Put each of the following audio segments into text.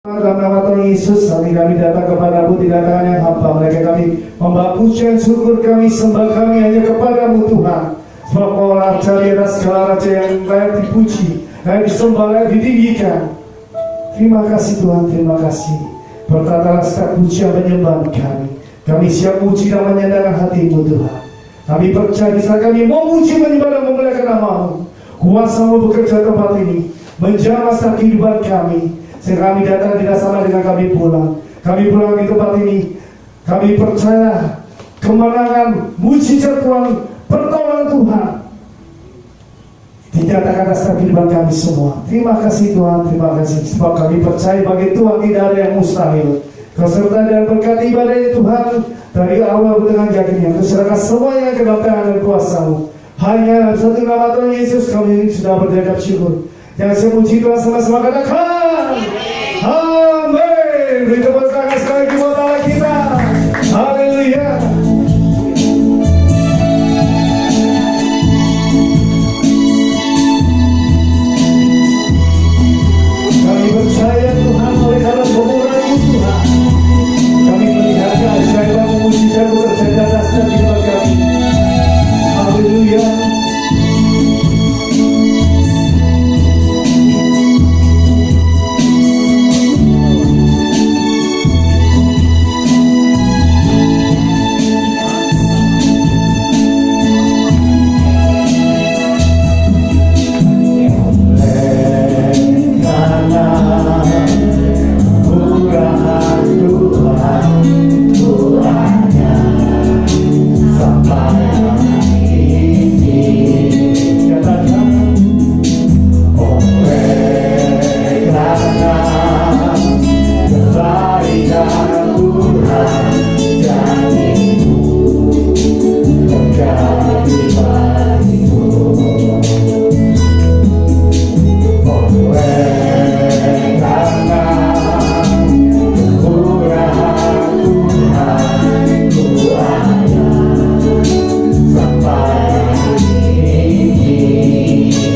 Dalam nama Tuhan Yesus, kami datang kepadamu, tidak tangan yang hampa. Mereka kami membawa pujian syukur kami, sembah kami hanya kepadamu Tuhan. Sebab Kau raja di atas segala raja yang layak dipuji, layak disembah, layak ditinggikan. Terima kasih Tuhan, terima kasih. Bertatalah setiap pujian penyembahan kami. Kami siap puji dan menyenangkan hati-Mu Tuhan. Kami percaya di saat kami memuji, menyembah dan memuliakan nama-Mu, kuasa-Mu bekerja tempat ini, menjamah setiap kehidupan kami. Sehingga kami datang tidak sama dengan kami pulang. Kami pulang di tempat ini, kami percaya kemenangan, mujizat Tuhan, pertolongan Tuhan dinyatakan atas kehidupan kami semua. Terima kasih Tuhan, terima kasih. Sebab kami percaya bagi Tuhan tidak ada yang mustahil. Kesertaan dan berkat ibadah ini Tuhan, dari awal dengan yakinnya, kuserahkan semuanya ke dalam tangan dan kuasa-Mu. Hanya satu nama Tuhan Yesus kami sudah berdekat syukur. Yang saya puji Tuhan sama-sama katakan amin. Beri tepuk tangan sekali lagi buat Allah kita. Haleluya. Kami percaya Tuhan, oleh karena kemurahan-Mu Tuhan, kami melihat keajaiban mujizat-Mu terjadi atas kehidupan kami. Haleluya.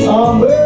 Amen.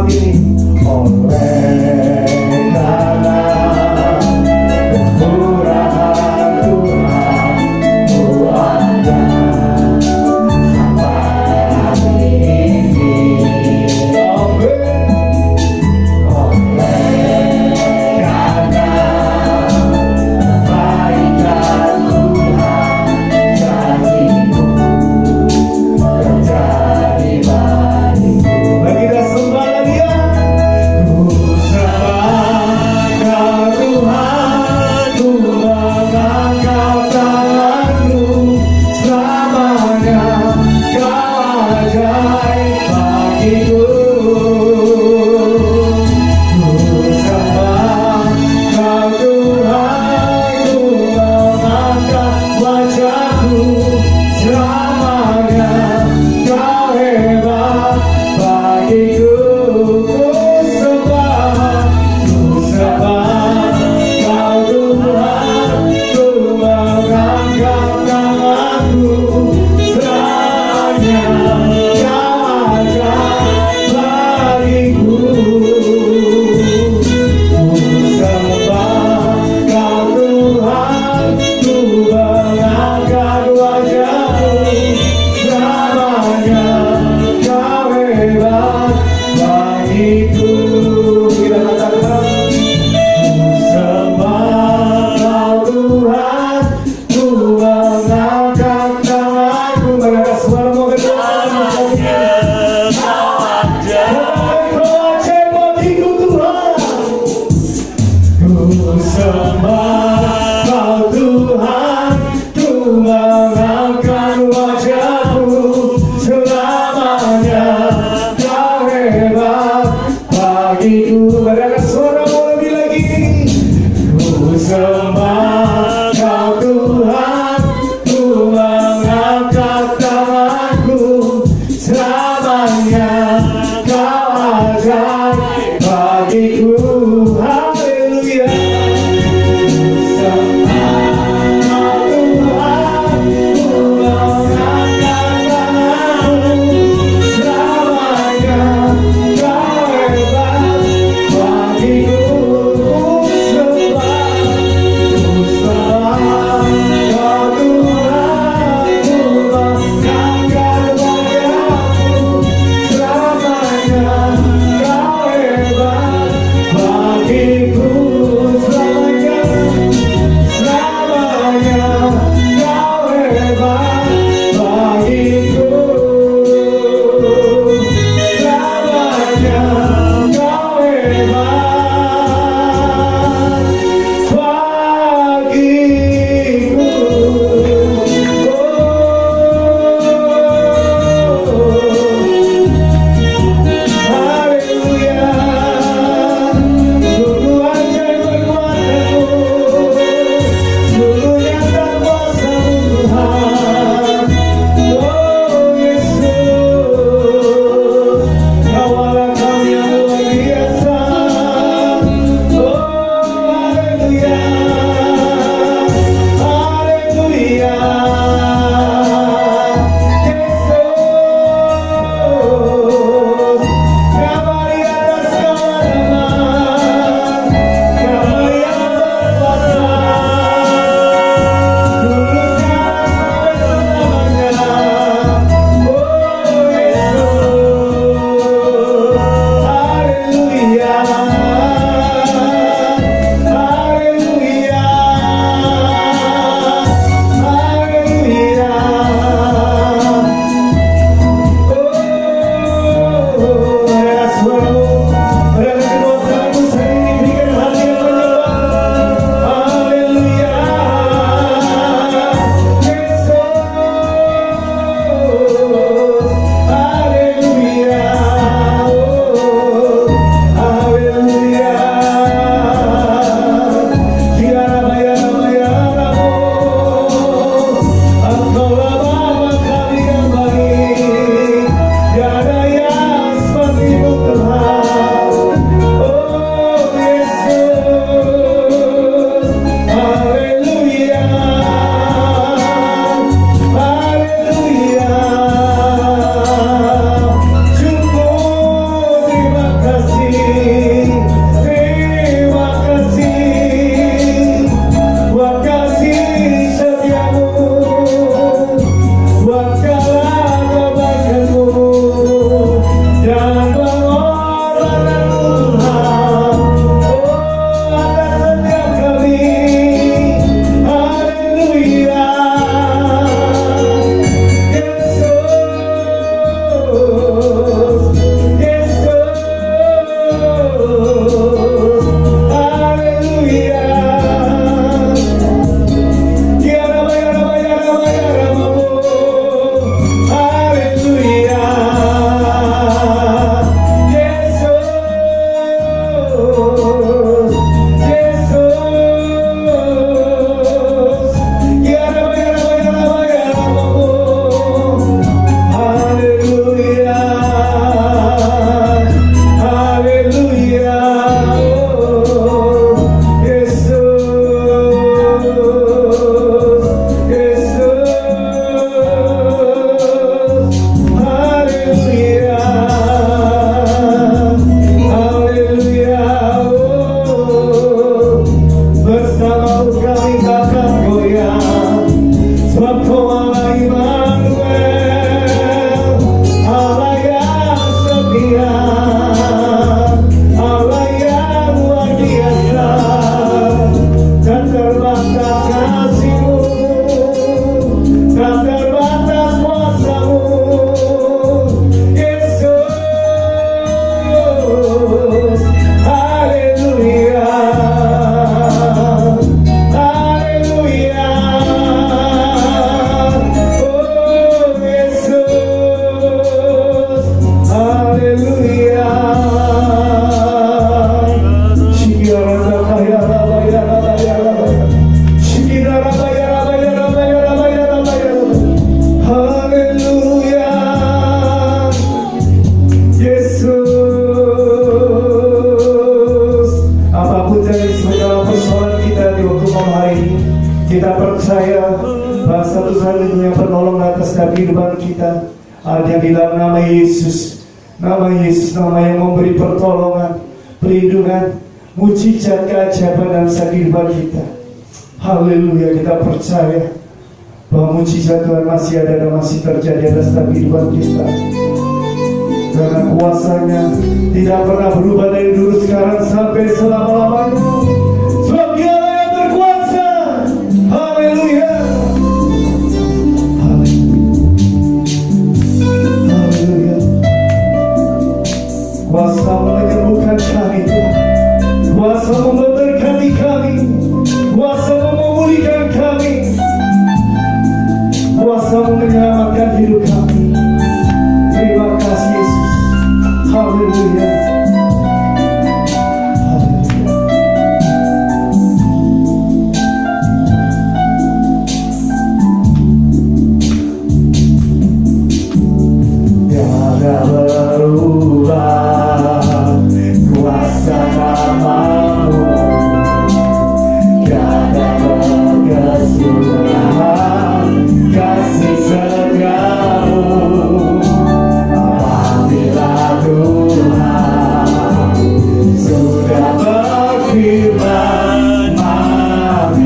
malam ini. Oleh karena kemurahan Tuhan, ku ada sampai hari ini. Oleh karena kebaikan Tuhan, janji-Mu terjadi bagiku. Mari kita sembah lagi ya. Ku sembah Kau Tuhan, ku mengangkat tangan-Mu selamanya. Kau ajaib bagiku. Ku sembah Kau Tuhan, ku mengangkat wajahku selamanya. Kau hebat bagiku. Ku sembah Kau Tuhan, ku mengangkat tanganku selamanya. Kau ajaib bagiku. Ku sembah Kau Tuhan, ku mengangkat wajahku selamanya. Kau hebat bagiku. Kita katakan, ku sembah Kau Tuhan, ku mengangkat tanganku. Mari angkat suaramu ke Tuhan. Kau ajaib bagiku Tuhan. Ku sembah Kau Tuhan, ku mengangkat wajahku selamanya. Kau hebat bagiku. Mari angkat suaramu lebih lagi. Ku sembah Kau Tuhan, ku mengangkat tanganku selamanya. hanya di dalam nama Yesus. Nama Yesus, nama yang memberi pertolongan, pelindungan, mujizat, keajaiban dalam kehidupan kita. Haleluya, kita percaya bahwa mujizat Tuhan masih ada dan masih terjadi atas kehidupan kita. Karena kuasanya tidak pernah berubah dari dulu, sekarang sampai selama-lamanya. Sebab Dialah yang berkuasa. Haleluya. Haleluya. Kuasa menyembuhkan kami Tuhan. Kuasa memberkati kami. Kuasa memulihkan kami. Kuasa menyelamatkan hidup kami. Terima kasih Yesus. Haleluya. Tiada berubah kuasa nama-Mu, tiada berkesudahan kasih setia-Mu. Apabila Tuhan sudah berfirman, maka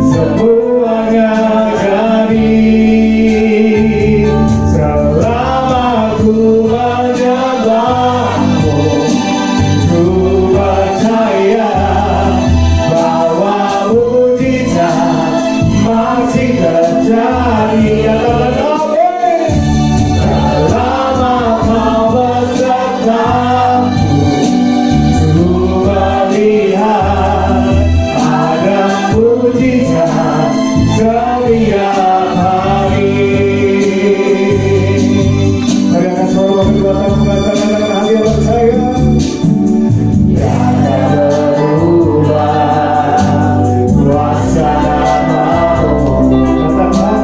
semuanya jadi. Selama ku menyembah-Mu, ku percaya bahwa mujizat masih terjadi. Selama Kau besertaku, ku melihat ada mujizat setiap hari. Mari angkat suara kedua tangan, mengatakan dengan hati yang percaya. Tiada berubah kuasa nama-Mu, katakan.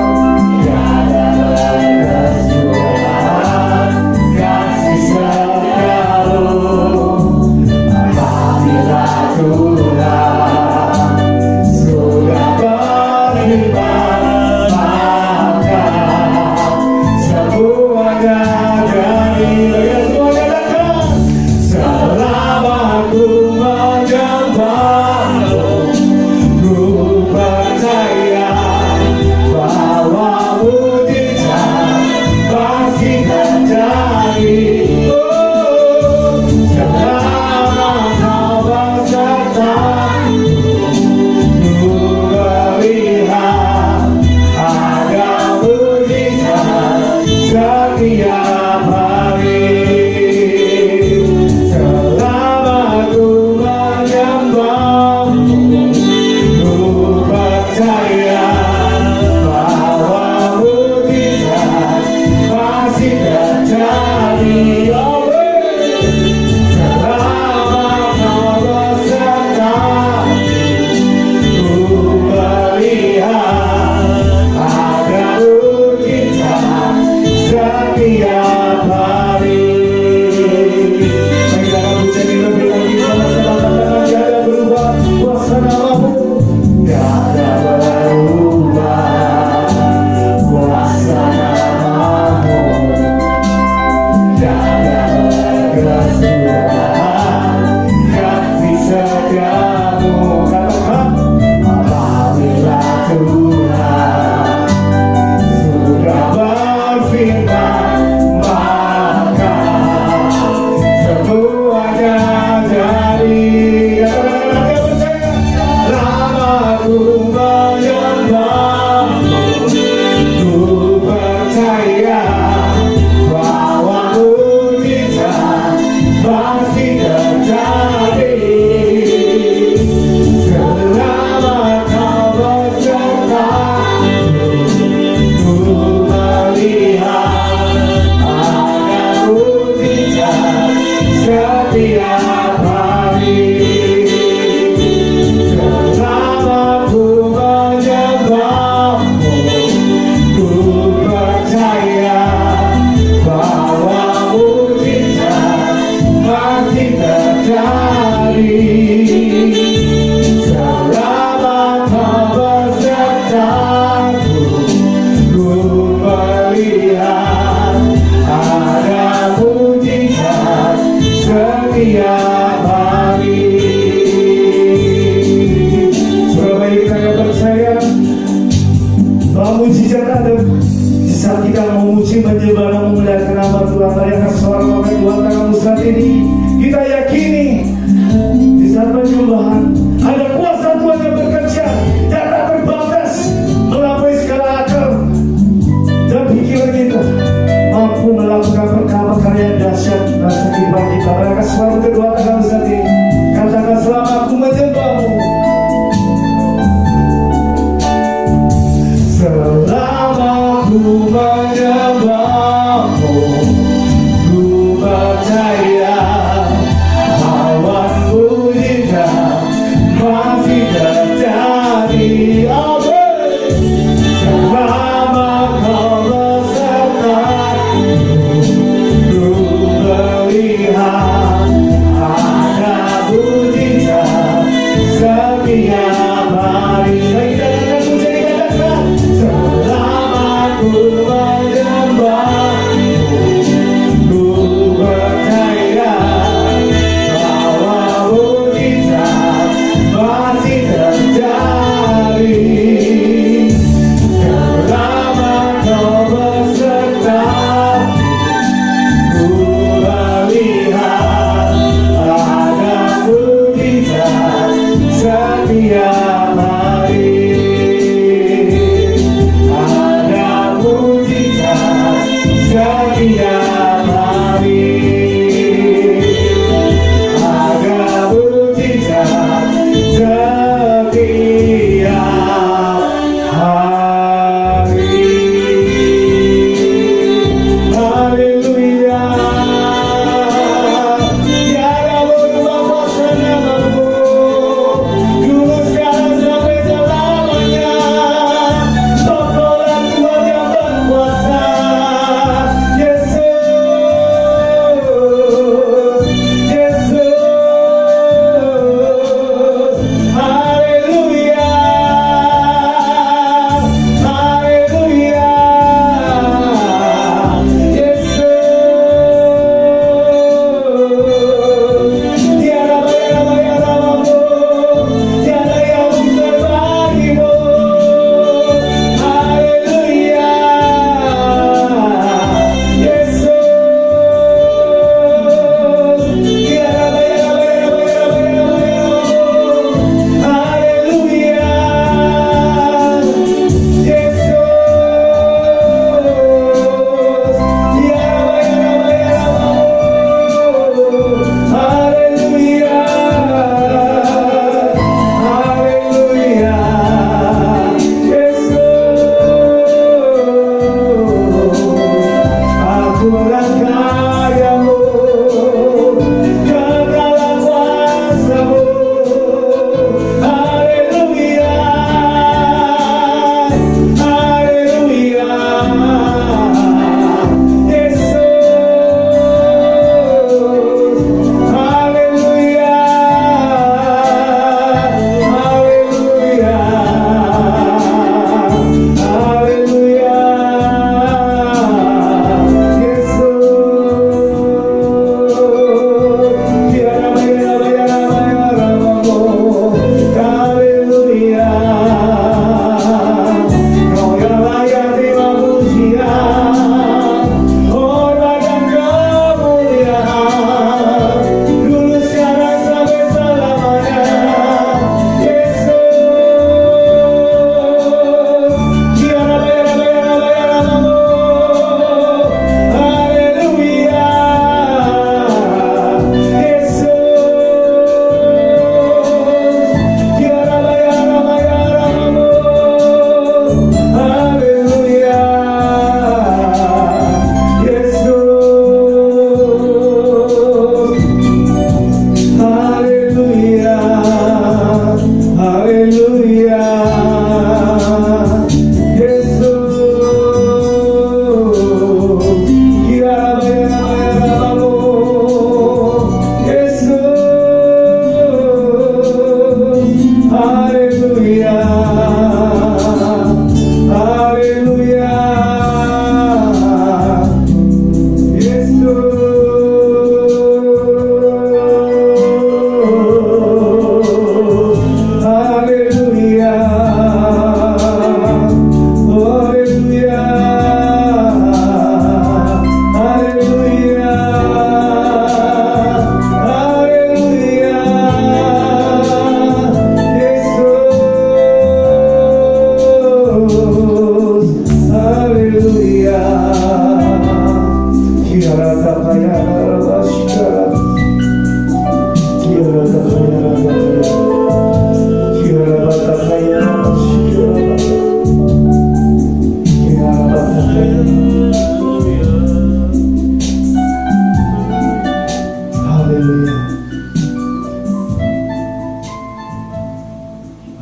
Tiada berkesudahan kasih setia-Mu. Apabila Tuhan sudah berfirman, maka semuanya jadi. Semuanya datang. Selama ku menyembah-Mu, ku percaya bahwa mujizat pasti terjadi. Selama Kau besertaku, ku melihat ada mujizat setiap hari. Selama ku menyembah-Mu, ku percaya bahwa mujizat masih terjadi. nama Tuhan, layakkan suara kami Tuhan tanganmu saat ini. Kita yakini di saat penyembahan ada kuasa Tuhan yang bekerja dan tak terbatas melampaui segala akal dan pikiran kita, mampu melakukan perkara-perkara yang dahsyat dan kehidupan kita. Layakkan suara kedua tanganmu saat ini. Katakan, selama aku menyembahmu, selama ku menyembahmu, ku percaya awan mujizat masih terjadi. Amin. Selama kau besertaku, ku melihat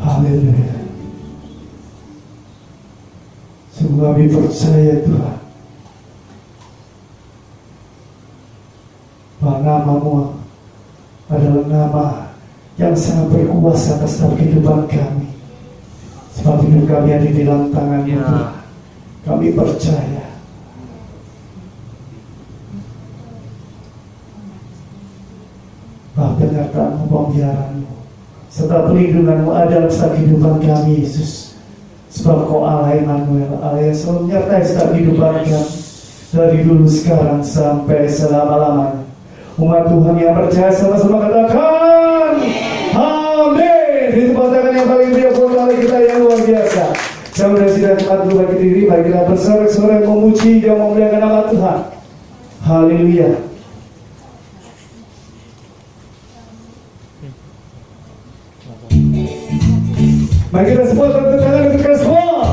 Haleluya. Sungguh kami percaya Tuhan, bahwa nama-Mu adalah nama yang sangat berkuasa atas kehidupan kami. Sebab hidup kami ada di dalam tangan-Mu Tuhan. Kami percaya bahwa penyertaan-Mu, pemeliharaan-Mu, serta pelindungan-Mu ada dalam setiap kehidupan kami, Yesus. Sebab Kau Allah Immanuel, Allah yang selalu menyertai setiap kehidupan kami, dari dulu, sekarang, sampai selama-lamanya. Umat Tuhan yang percaya sama-sama katakan amin. Itu tangan yang paling mulia buat Allah kita yang luar biasa. Saya sudah cepat berbagi diri, mari kita bersorak-sorai memuji dan memuliakan nama Tuhan. Haleluya. Mari kita semua tepuk tangan untuk kita semua.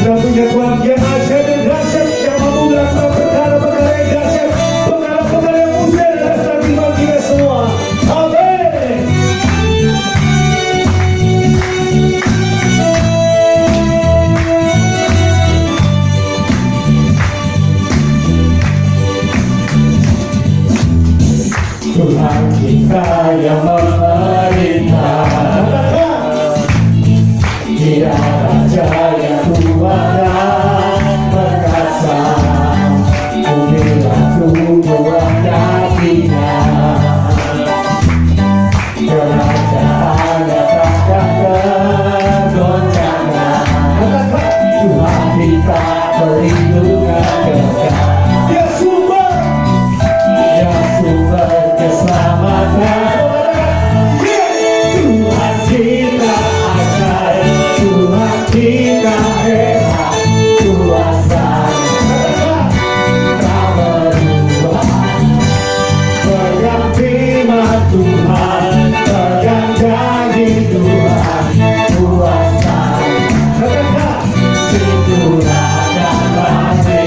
Kita punya Tuhan yang ajaib dan dahsyat, yang mampu melakukan perkara-perkara yang dahsyat, perkara-perkara yang mustahil atas kehidupan kita semua. Amin. Tuhan kita yang memerintah, Dia Raja yang Tuhan yang perkasa, Bumi tumbuhan kakinya, kerajaannya takkan tergoncangkan. Tuhan kita perlindungan kekal, Dia sumber keselamatan. Tuhan kita ajaib, Tuhan kita hebat, kuasa tak berubah. Pegang firman Tuhan, pegang janji Tuhan, kuasa itulah dan pasti.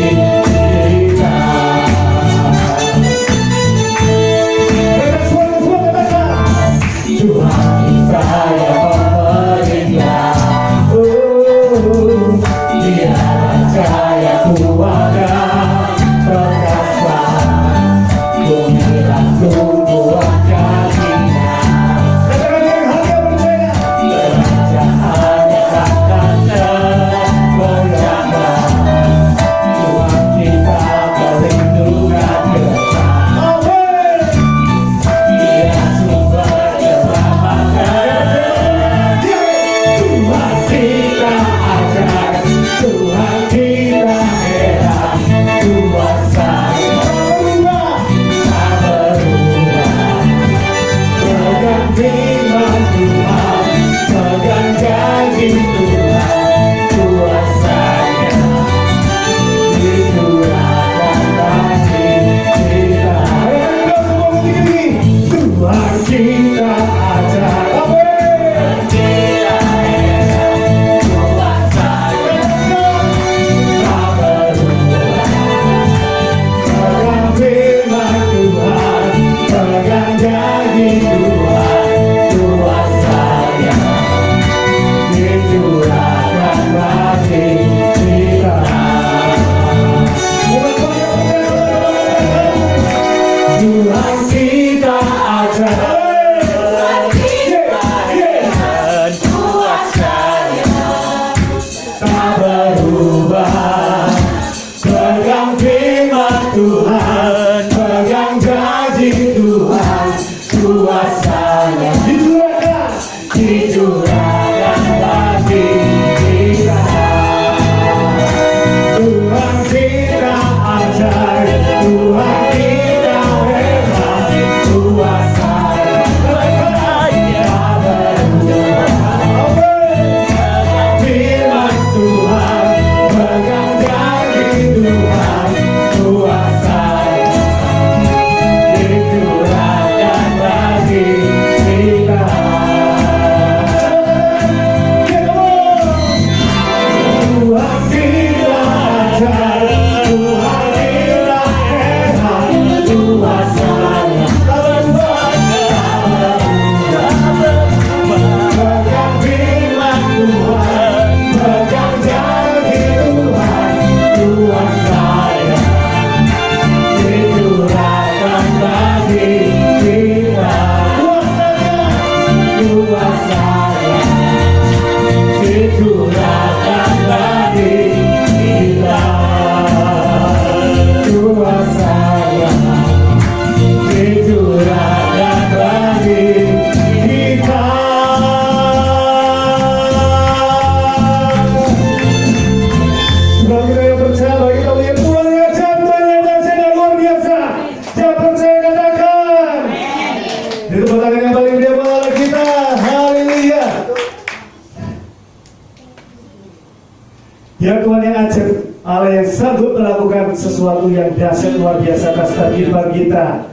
Ya Tuhan yang ajaib, Allah yang sanggup melakukan sesuatu yang dahsyat luar biasa atas kehidupan kita.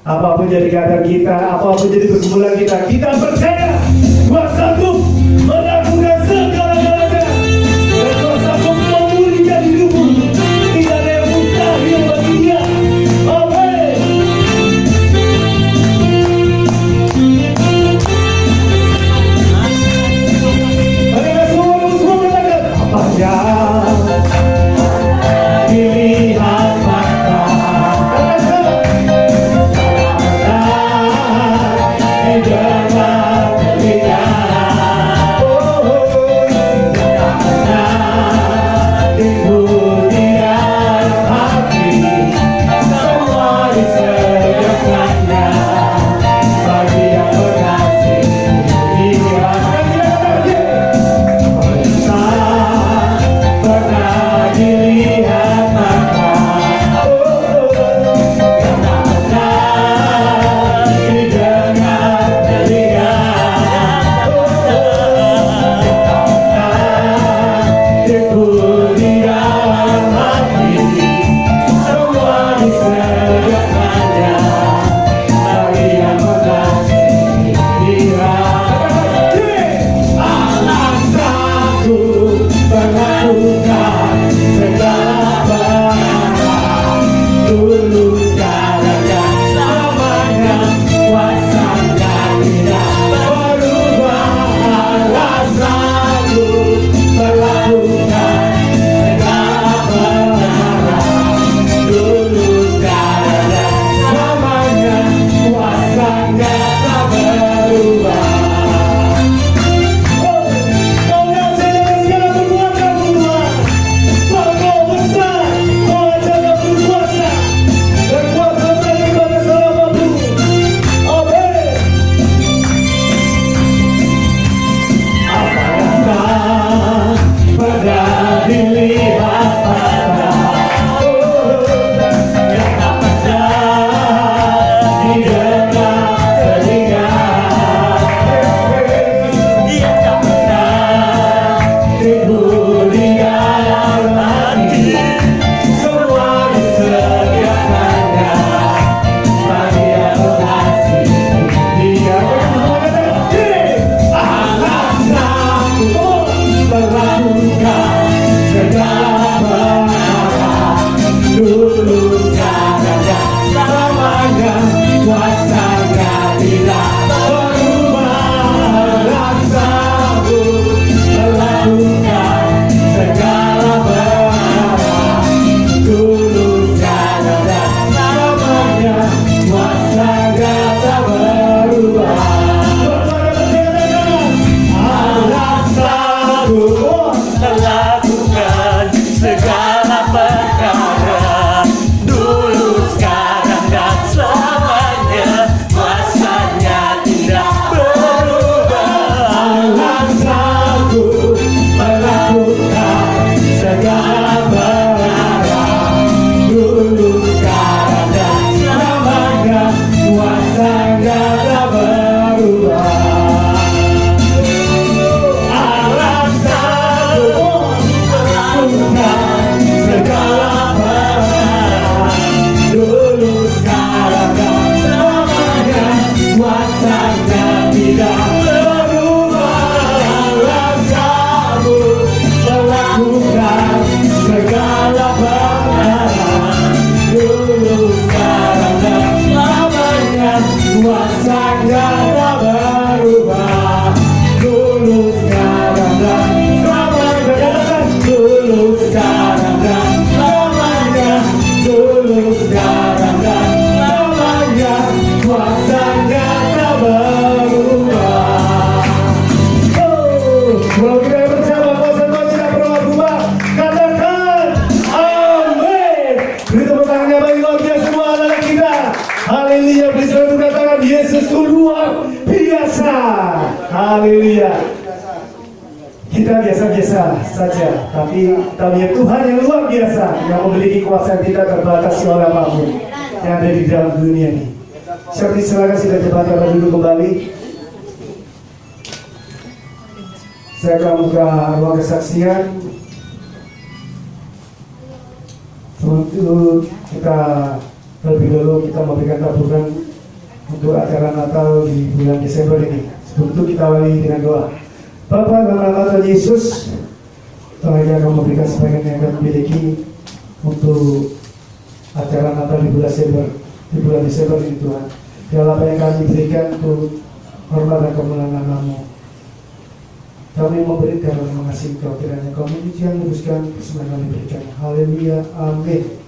Apapun jadi keadaan kita, apapun jadi pergumulan kita percaya Tuhan sanggup melakukan segala-galanya. Dan Tuhan sanggup memulihkan hidupmu. Tidak ada yang mustahil bagi Dia. Amin. Marilah semua katakan apa yang dilihat mata. Haleluya. Kita biasa-biasa saja, tapi kita lihat Tuhan yang luar biasa, yang memiliki kuasa yang tidak terbatas oleh apapun yang ada di dalam dunia ini. Seperti silakan sudah cepat kita duduk kembali. Saya akan buka ruang kesaksian Untuk kita terlebih dahulu kita memberikan tabungan untuk acara Natal di bulan Desember ini. Sebelum itu kita awali dengan doa. Bapa, dalam nama Tuhan Yesus, Tuhan akan memberikan sebagian yang akan memiliki untuk acara Natal di bulan Desember ini Tuhan. Biarlah apa yang kami berikan untuk hormat dan kemuliaan nama-Mu. Kami memberikan dan mengasihi Kau, kiranya Kau memuji yang meneruskan semua yang kami berikan. Haleluya, amin.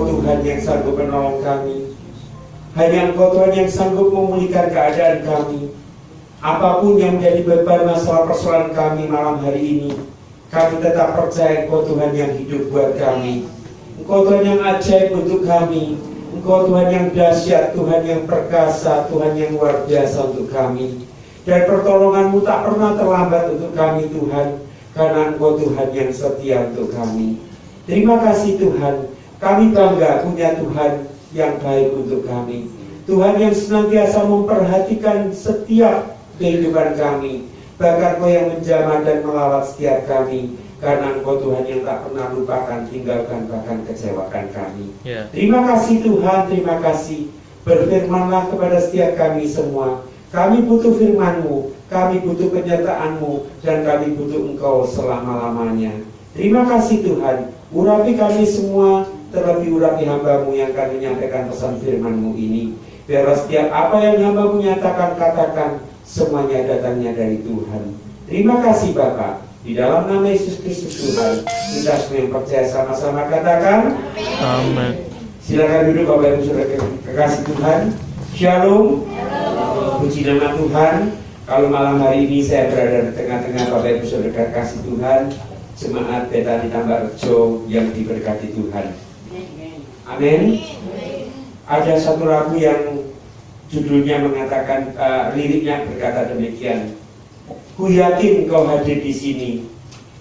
Engkau Tuhan yang sanggup menolong kami. Hanya Engkau Tuhan yang sanggup memulihkan keadaan kami. Apapun yang menjadi beban masalah persoalan kami malam hari ini, kami tetap percaya Engkau Tuhan yang hidup buat kami. Engkau Tuhan yang ajaib untuk kami. Engkau Tuhan yang dahsyat, Tuhan yang perkasa, Tuhan yang luar biasa untuk kami. Dan pertolongan-Mu tak pernah terlambat untuk kami Tuhan, karena Engkau Tuhan yang setia untuk kami. Terima kasih Tuhan, kami bangga punya Tuhan yang baik untuk kami. Tuhan yang senantiasa memperhatikan setiap kehidupan kami. Bahkan Engkau yang menjamah dan melawat setiap kami, karena Engkau Tuhan yang tak pernah lupakan, tinggalkan, bahkan kecewakan kami. Terima kasih Tuhan, terima kasih. Berfirmanlah kepada setiap kami semua. Kami butuh firman-Mu, kami butuh penyertaan-Mu, dan kami butuh Engkau selama-lamanya. Terima kasih Tuhan. Urapi kami semua, terlebih urapi hamba-Mu yang kami menyampaikan pesan firman-Mu ini. Biarlah setiap apa yang hamba-Mu nyatakan, katakan, semuanya datangnya dari Tuhan. Terima kasih Bapa. Di dalam nama Yesus Kristus Tuhan, kita semua yang percaya sama-sama katakan amin. Silakan duduk Bapak Ibu Saudara kekasih Tuhan. Shalom. Puji nama Tuhan. Kalau malam hari ini saya berada di tengah-tengah Bapak Ibu Saudara kekasih Tuhan, jemaat Betani Tambarrejo yang diberkati Tuhan. Amin. Ada satu lagu yang judulnya mengatakan, liriknya berkata demikian. Ku yakin Kau hadir di sini,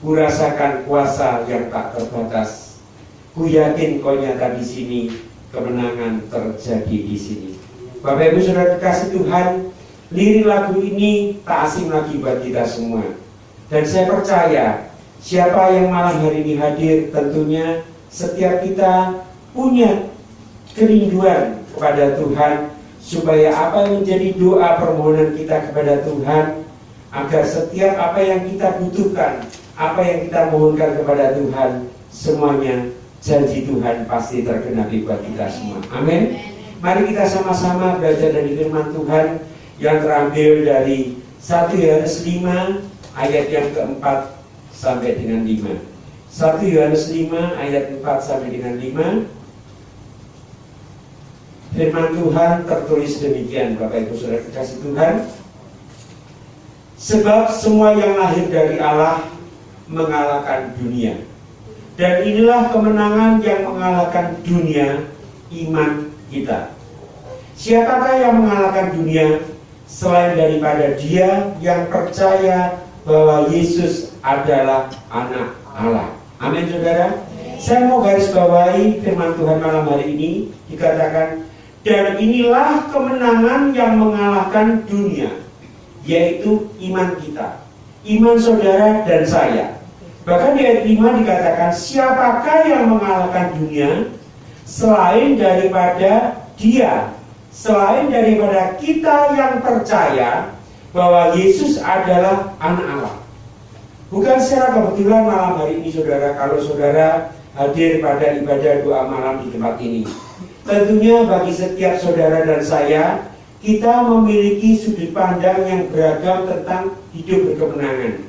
ku rasakan kuasa yang tak terbatas. Ku yakin Kau nyata di sini, kemenangan terjadi di sini. Bapak Ibu Saudara kekasih Tuhan, lirik lagu ini tak asing lagi buat kita semua. Dan saya percaya, siapa yang malam hari ini hadir, tentunya setiap kita punya kerinduan kepada Tuhan, supaya apa yang menjadi doa permohonan kita kepada Tuhan, agar setiap apa yang kita butuhkan, apa yang kita mohonkan kepada Tuhan, semuanya janji Tuhan pasti tergenapi buat kita semua. Amin. Mari kita sama-sama belajar dari firman Tuhan yang terambil dari 1 Yohanes 5 ayat yang keempat sampai dengan 5. 1 Yohanes 5 ayat 4 sampai dengan 5. Firman Tuhan tertulis demikian, Bapak Ibu Saudara kekasih Tuhan. Sebab semua yang lahir dari Allah mengalahkan dunia. Dan inilah kemenangan yang mengalahkan dunia, iman kita. Siapakah yang mengalahkan dunia selain daripada dia yang percaya bahwa Yesus adalah anak Allah. Amin saudara. Saya mau garis bawahi firman Tuhan malam hari ini, dikatakan, dan inilah kemenangan yang mengalahkan dunia, yaitu iman kita, iman saudara dan saya. Bahkan di ayat 5 dikatakan, siapakah yang mengalahkan dunia selain daripada dia, selain daripada kita yang percaya bahwa Yesus adalah anak Allah. Bukan secara kebetulan malam hari ini saudara, kalau saudara hadir pada ibadah doa malam di tempat ini. Tentunya bagi setiap saudara dan saya, kita memiliki sudut pandang yang beragam tentang hidup berkemenangan,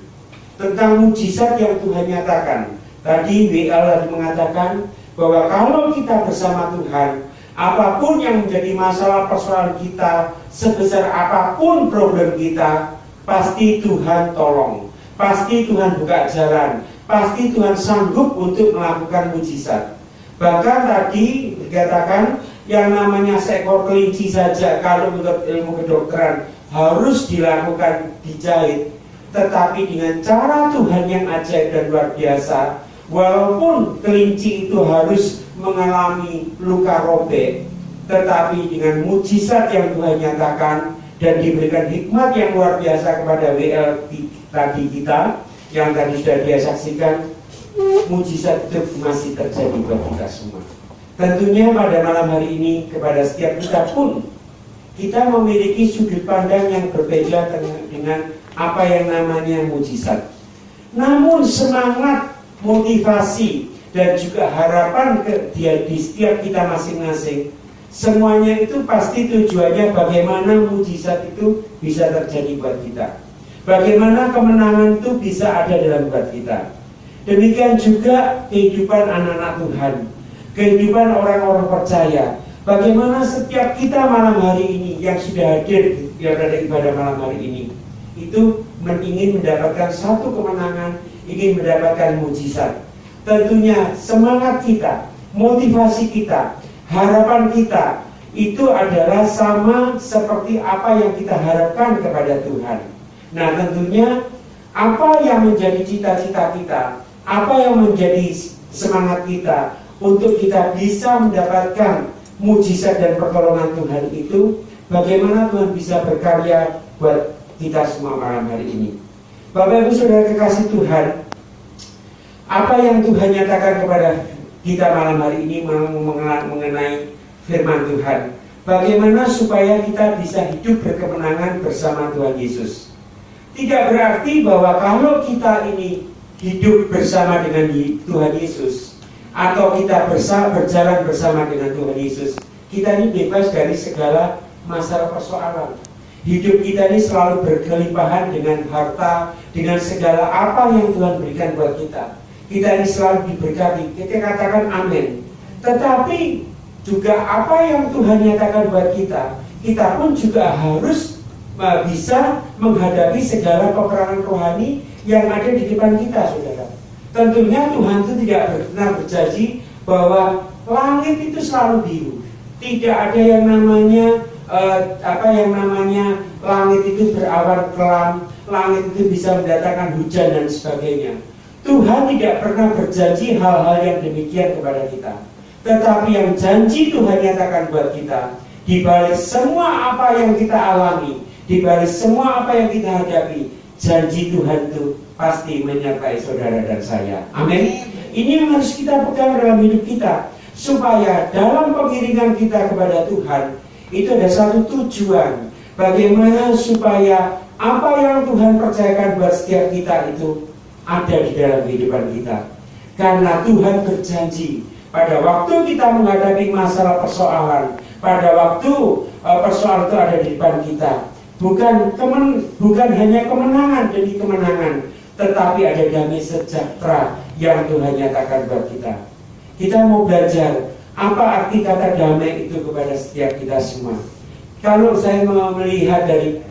tentang mujizat yang Tuhan nyatakan. Tadi WL tadi mengatakan bahwa kalau kita bersama Tuhan, apapun yang menjadi masalah persoalan kita, sebesar apapun problem kita, pasti Tuhan tolong, pasti Tuhan buka jalan, pasti Tuhan sanggup untuk melakukan mujizat. Bahkan tadi dikatakan yang namanya seekor kelinci saja kalau menurut ilmu kedokteran harus dilakukan dijahit, tetapi dengan cara Tuhan yang ajaib dan luar biasa, walaupun kelinci itu harus mengalami luka robek, tetapi dengan mujizat yang Tuhan nyatakan dan diberikan hikmat yang luar biasa kepada WL tadi kita, yang tadi sudah dia saksikan, mujizat itu masih terjadi buat kita semua. Tentunya pada malam hari ini kepada setiap kita pun, kita memiliki sudut pandang yang berbeda dengan apa yang namanya mujizat. Namun semangat, motivasi, dan juga harapan di setiap kita masing-masing, semuanya itu pasti tujuannya bagaimana mujizat itu bisa terjadi buat kita, bagaimana kemenangan itu bisa ada dalam buat kita. Demikian juga kehidupan anak-anak Tuhan. kehidupan orang-orang percaya. Bagaimana setiap kita malam hari ini yang sudah hadir di ibadah malam hari ini itu ingin mendapatkan satu kemenangan, ingin mendapatkan mujizat. Tentunya semangat kita, motivasi kita, harapan kita itu adalah sama seperti apa yang kita harapkan kepada Tuhan. Nah, tentunya apa yang menjadi cita-cita kita, apa yang menjadi semangat kita untuk kita bisa mendapatkan mujizat dan pertolongan Tuhan itu, bagaimana Tuhan bisa berkarya buat kita semua malam hari ini. Bapak Ibu Saudara kekasih Tuhan, apa yang Tuhan nyatakan kepada kita malam hari ini mengenai firman Tuhan, bagaimana supaya kita bisa hidup berkemenangan bersama Tuhan Yesus. Tidak berarti bahwa kalau kita ini hidup bersama dengan Tuhan Yesus, atau kita berjalan bersama dengan Tuhan Yesus, kita ini bebas dari segala masalah persoalan. Hidup kita ini selalu berkelimpahan dengan harta, dengan segala apa yang Tuhan berikan buat kita. Kita ini selalu diberkati. Kita katakan amin. Tetapi juga apa yang Tuhan nyatakan buat kita, kita pun juga harus bisa menghadapi segala peperangan rohani yang ada di depan kita, saudara. Tentunya Tuhan itu tidak pernah berjanji bahwa langit itu selalu biru. Tidak ada yang namanya langit itu berawan kelam, langit itu bisa mendatangkan hujan dan sebagainya. Tuhan tidak pernah berjanji hal-hal yang demikian kepada kita. Tetapi yang janji Tuhan nyatakan buat kita, di balik semua apa yang kita alami, di balik semua apa yang kita hadapi, janji Tuhan itu pasti menyertai saudara dan saya. Amin. Ini yang harus kita pegang dalam hidup kita, supaya dalam pengiringan kita kepada Tuhan itu ada satu tujuan, bagaimana supaya apa yang Tuhan percayakan buat setiap kita itu ada di dalam kehidupan kita. Karena Tuhan berjanji pada waktu kita menghadapi masalah persoalan, pada waktu persoalan itu ada di depan kita, bukan hanya kemenangan demi kemenangan, tetapi ada damai sejahtera yang Tuhan nyatakan buat kita. Kita mau belajar apa arti kata damai itu kepada setiap kita semua. Kalau saya melihat dari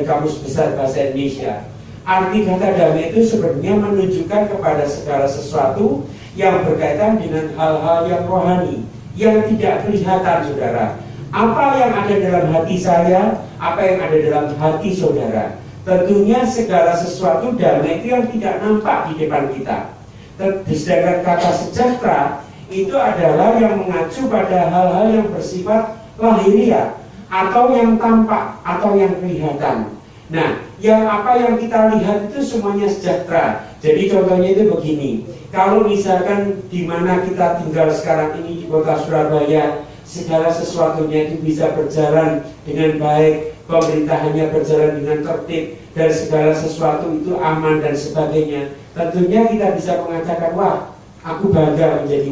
Kamus Besar Bahasa Indonesia, arti kata damai itu sebenarnya menunjukkan kepada segala sesuatu yang berkaitan dengan hal-hal yang rohani, yang tidak kelihatan, saudara. Apa yang ada dalam hati saya, apa yang ada dalam hati saudara. Tentunya segala sesuatu damai itu yang tidak nampak di depan kita. Sedangkan kata sejahtera itu adalah yang mengacu pada hal-hal yang bersifat lahiriah, atau yang tampak, atau yang kelihatan. Nah, apa yang kita lihat itu semuanya sejahtera. Jadi contohnya itu begini, kalau misalkan di mana kita tinggal sekarang ini di kota Surabaya, segala sesuatunya itu bisa berjalan dengan baik, pemerintahannya berjalan dengan tertib, dan segala sesuatu itu aman dan sebagainya. Tentunya kita bisa mengatakan, wah, aku bangga menjadi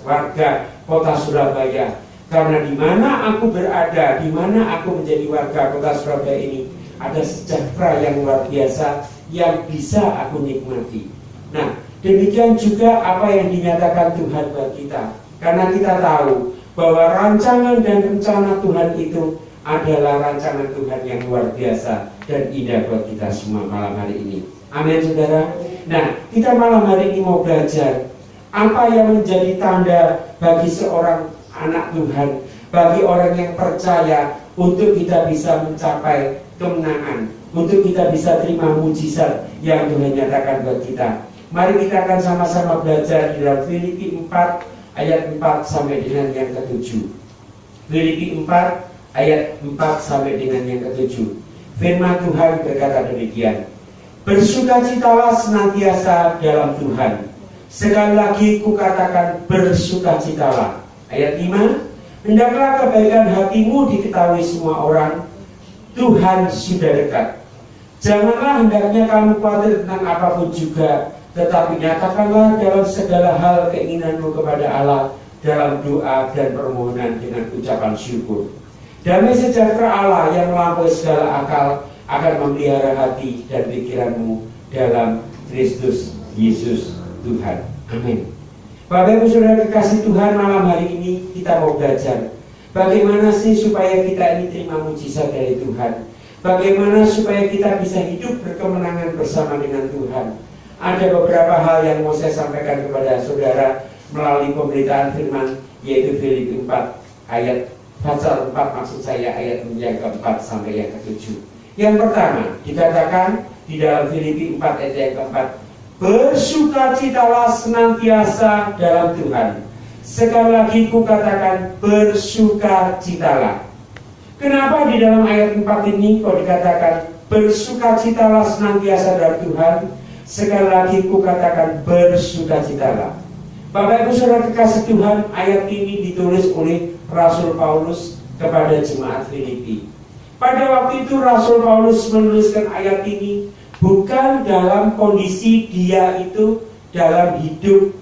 warga kota Surabaya. Karena di mana aku berada, di mana aku menjadi warga kota Surabaya ini, ada sejahtera yang luar biasa yang bisa aku nikmati. Nah, demikian juga apa yang dinyatakan Tuhan buat kita. Karena kita tahu bahwa rancangan dan rencana Tuhan itu adalah rancangan Tuhan yang luar biasa dan indah buat kita semua malam hari ini. Amin, saudara. Nah, kita malam hari ini mau belajar apa yang menjadi tanda bagi seorang anak Tuhan, bagi orang yang percaya, untuk kita bisa mencapai kemenangan, untuk kita bisa terima mujizat yang Tuhan nyatakan buat kita. Mari kita akan sama-sama belajar di dalam Filipi 4 ayat 4 sampai dengan yang ke-7. Filipi 4 ayat 4 sampai dengan yang ke-7. Firman Tuhan berkata demikian, bersukacitalah senantiasa dalam Tuhan. Sekali lagi kukatakan bersukacitalah. Ayat 5, hendaklah kebaikan hatimu diketahui semua orang, Tuhan sudah dekat. Janganlah hendaknya kamu khawatir tentang apapun juga, tetapi nyatakanlah dalam segala hal keinginanmu kepada Allah dalam doa dan permohonan dengan ucapan syukur. Damai sejahtera Allah yang melampaui segala akal akan memelihara hati dan pikiranmu dalam Kristus Yesus Tuhan. Amin. Bapak Ibu Saudara kekasih Tuhan, malam hari ini kita mau belajar bagaimana sih supaya kita ini terima mujizat dari Tuhan. Bagaimana supaya kita bisa hidup berkemenangan bersama dengan Tuhan. Ada beberapa hal yang mau saya sampaikan kepada saudara melalui pemberitaan firman, yaitu Filipi 4 ayat pasal 4, maksud saya ayat yang keempat sampai yang ketujuh. Yang pertama dikatakan di dalam Filipi 4 ayat yang keempat, bersukacitalah senantiasa dalam Tuhan. Sekali lagi ku katakan, bersukacitalah. Kenapa di dalam ayat 4 ini kok dikatakan bersukacitalah senantiasa dalam Tuhan? Sekali lagi ku katakan, bersukacitalah. Bapak Ibu Saudara kekasih Tuhan, ayat ini ditulis oleh Rasul Paulus kepada jemaat Filipi. Pada waktu itu Rasul Paulus menuliskan ayat ini bukan dalam kondisi dia itu dalam hidup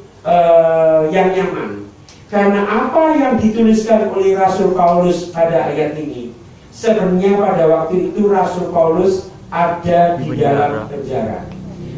yang nyaman. Karena apa yang dituliskan oleh Rasul Paulus pada ayat ini, sebenarnya pada waktu itu Rasul Paulus ada di dalam penjara.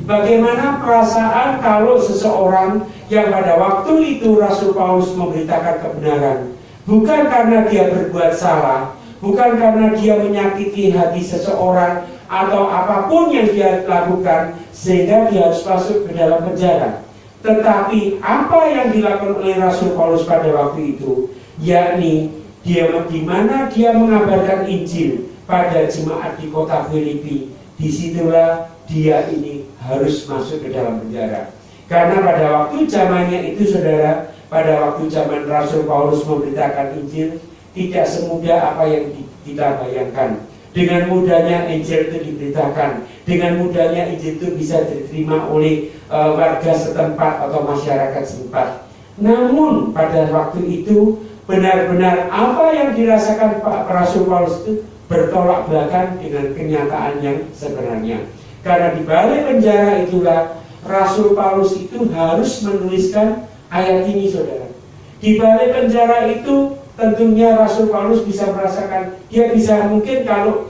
Bagaimana perasaan kalau seseorang yang pada waktu itu Rasul Paulus memberitakan kebenaran, bukan karena dia berbuat salah, bukan karena dia menyakiti hati seseorang atau apapun yang dia lakukan sehingga dia harus masuk ke dalam penjara. Tetapi apa yang dilakukan oleh Rasul Paulus pada waktu itu, yakni di mana dia mengabarkan Injil pada jemaat di kota Filipi, disitulah dia ini harus masuk ke dalam penjara. Karena pada waktu zamannya itu saudara, pada waktu zaman Rasul Paulus memberitakan Injil, tidak semudah apa yang kita bayangkan. Dengan mudahnya Injil itu diberitakan, dengan mudahnya Injil itu bisa diterima oleh warga setempat atau masyarakat setempat. Namun pada waktu itu benar-benar apa yang dirasakan Pak Rasul Paulus itu bertolak belakang dengan kenyataan yang sebenarnya. Karena di balik penjara itulah Rasul Paulus itu harus menuliskan ayat ini saudara. Di balik penjara itu tentunya Rasul Paulus bisa merasakan, dia bisa mungkin kalau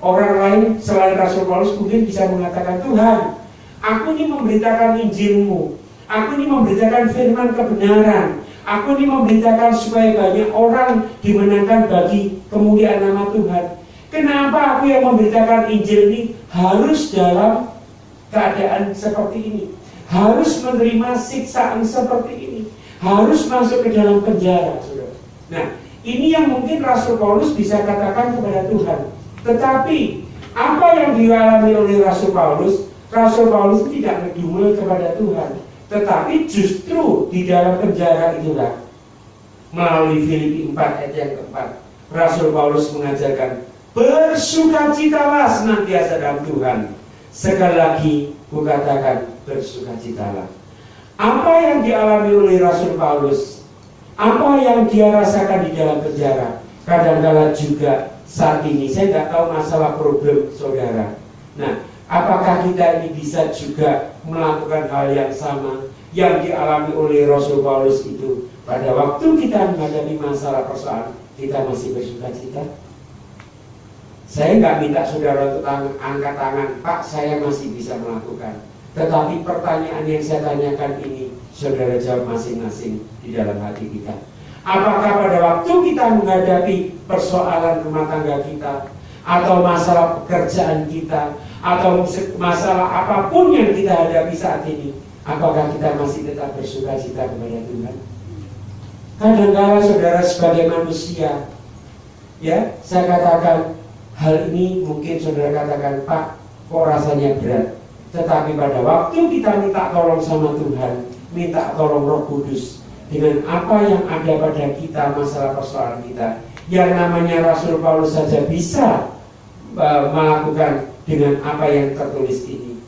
orang lain selain Rasul Paulus mungkin bisa mengatakan, Tuhan, aku ini memberitakan Injilmu, aku ini memberitakan firman kebenaran, aku ini memberitakan supaya banyak orang dimenangkan bagi kemuliaan nama Tuhan. Kenapa aku yang memberitakan Injil ini harus dalam keadaan seperti ini, harus menerima siksaan seperti ini, harus masuk ke dalam penjara, saudara. Nah, ini yang mungkin Rasul Paulus bisa katakan kepada Tuhan. Tetapi apa yang dialami oleh Rasul Paulus tidak ngedumel kepada Tuhan. Tetapi justru di dalam penjara itulah, melalui Filipi 4 ayat yang keempat, Rasul Paulus mengajarkan, bersukacitalah senantiasa dalam Tuhan. Sekali lagi ku katakan, bersukacitalah. Apa yang dialami oleh Rasul Paulus, apa yang dia rasakan di dalam penjara, kadang-kala juga saat ini, saya nggak tahu masalah problem saudara. Nah, apakah kita ini bisa juga melakukan hal yang sama yang dialami oleh Rasul Paulus itu? Pada waktu kita menghadapi masalah persoalan, kita masih bersukacita? Saya nggak minta saudara untuk angkat tangan, Pak, saya masih bisa melakukan. Tetapi pertanyaan yang saya tanyakan ini, saudara jawab masing-masing di dalam hati kita. Apakah pada waktu kita menghadapi persoalan rumah tangga kita, atau masalah pekerjaan kita, atau masalah apapun yang kita hadapi saat ini, apakah kita masih tetap bersukacita kepada Tuhan? Kadang-kadang saudara sebagai manusia, ya, saya katakan, hal ini mungkin saudara katakan, Pak, kok rasanya berat. Tetapi pada waktu kita minta tolong sama Tuhan, minta tolong Roh Kudus, dengan apa yang ada pada kita, masalah persoalan kita, yang namanya Rasul Paulus saja bisa melakukan dengan apa yang tertulis ini.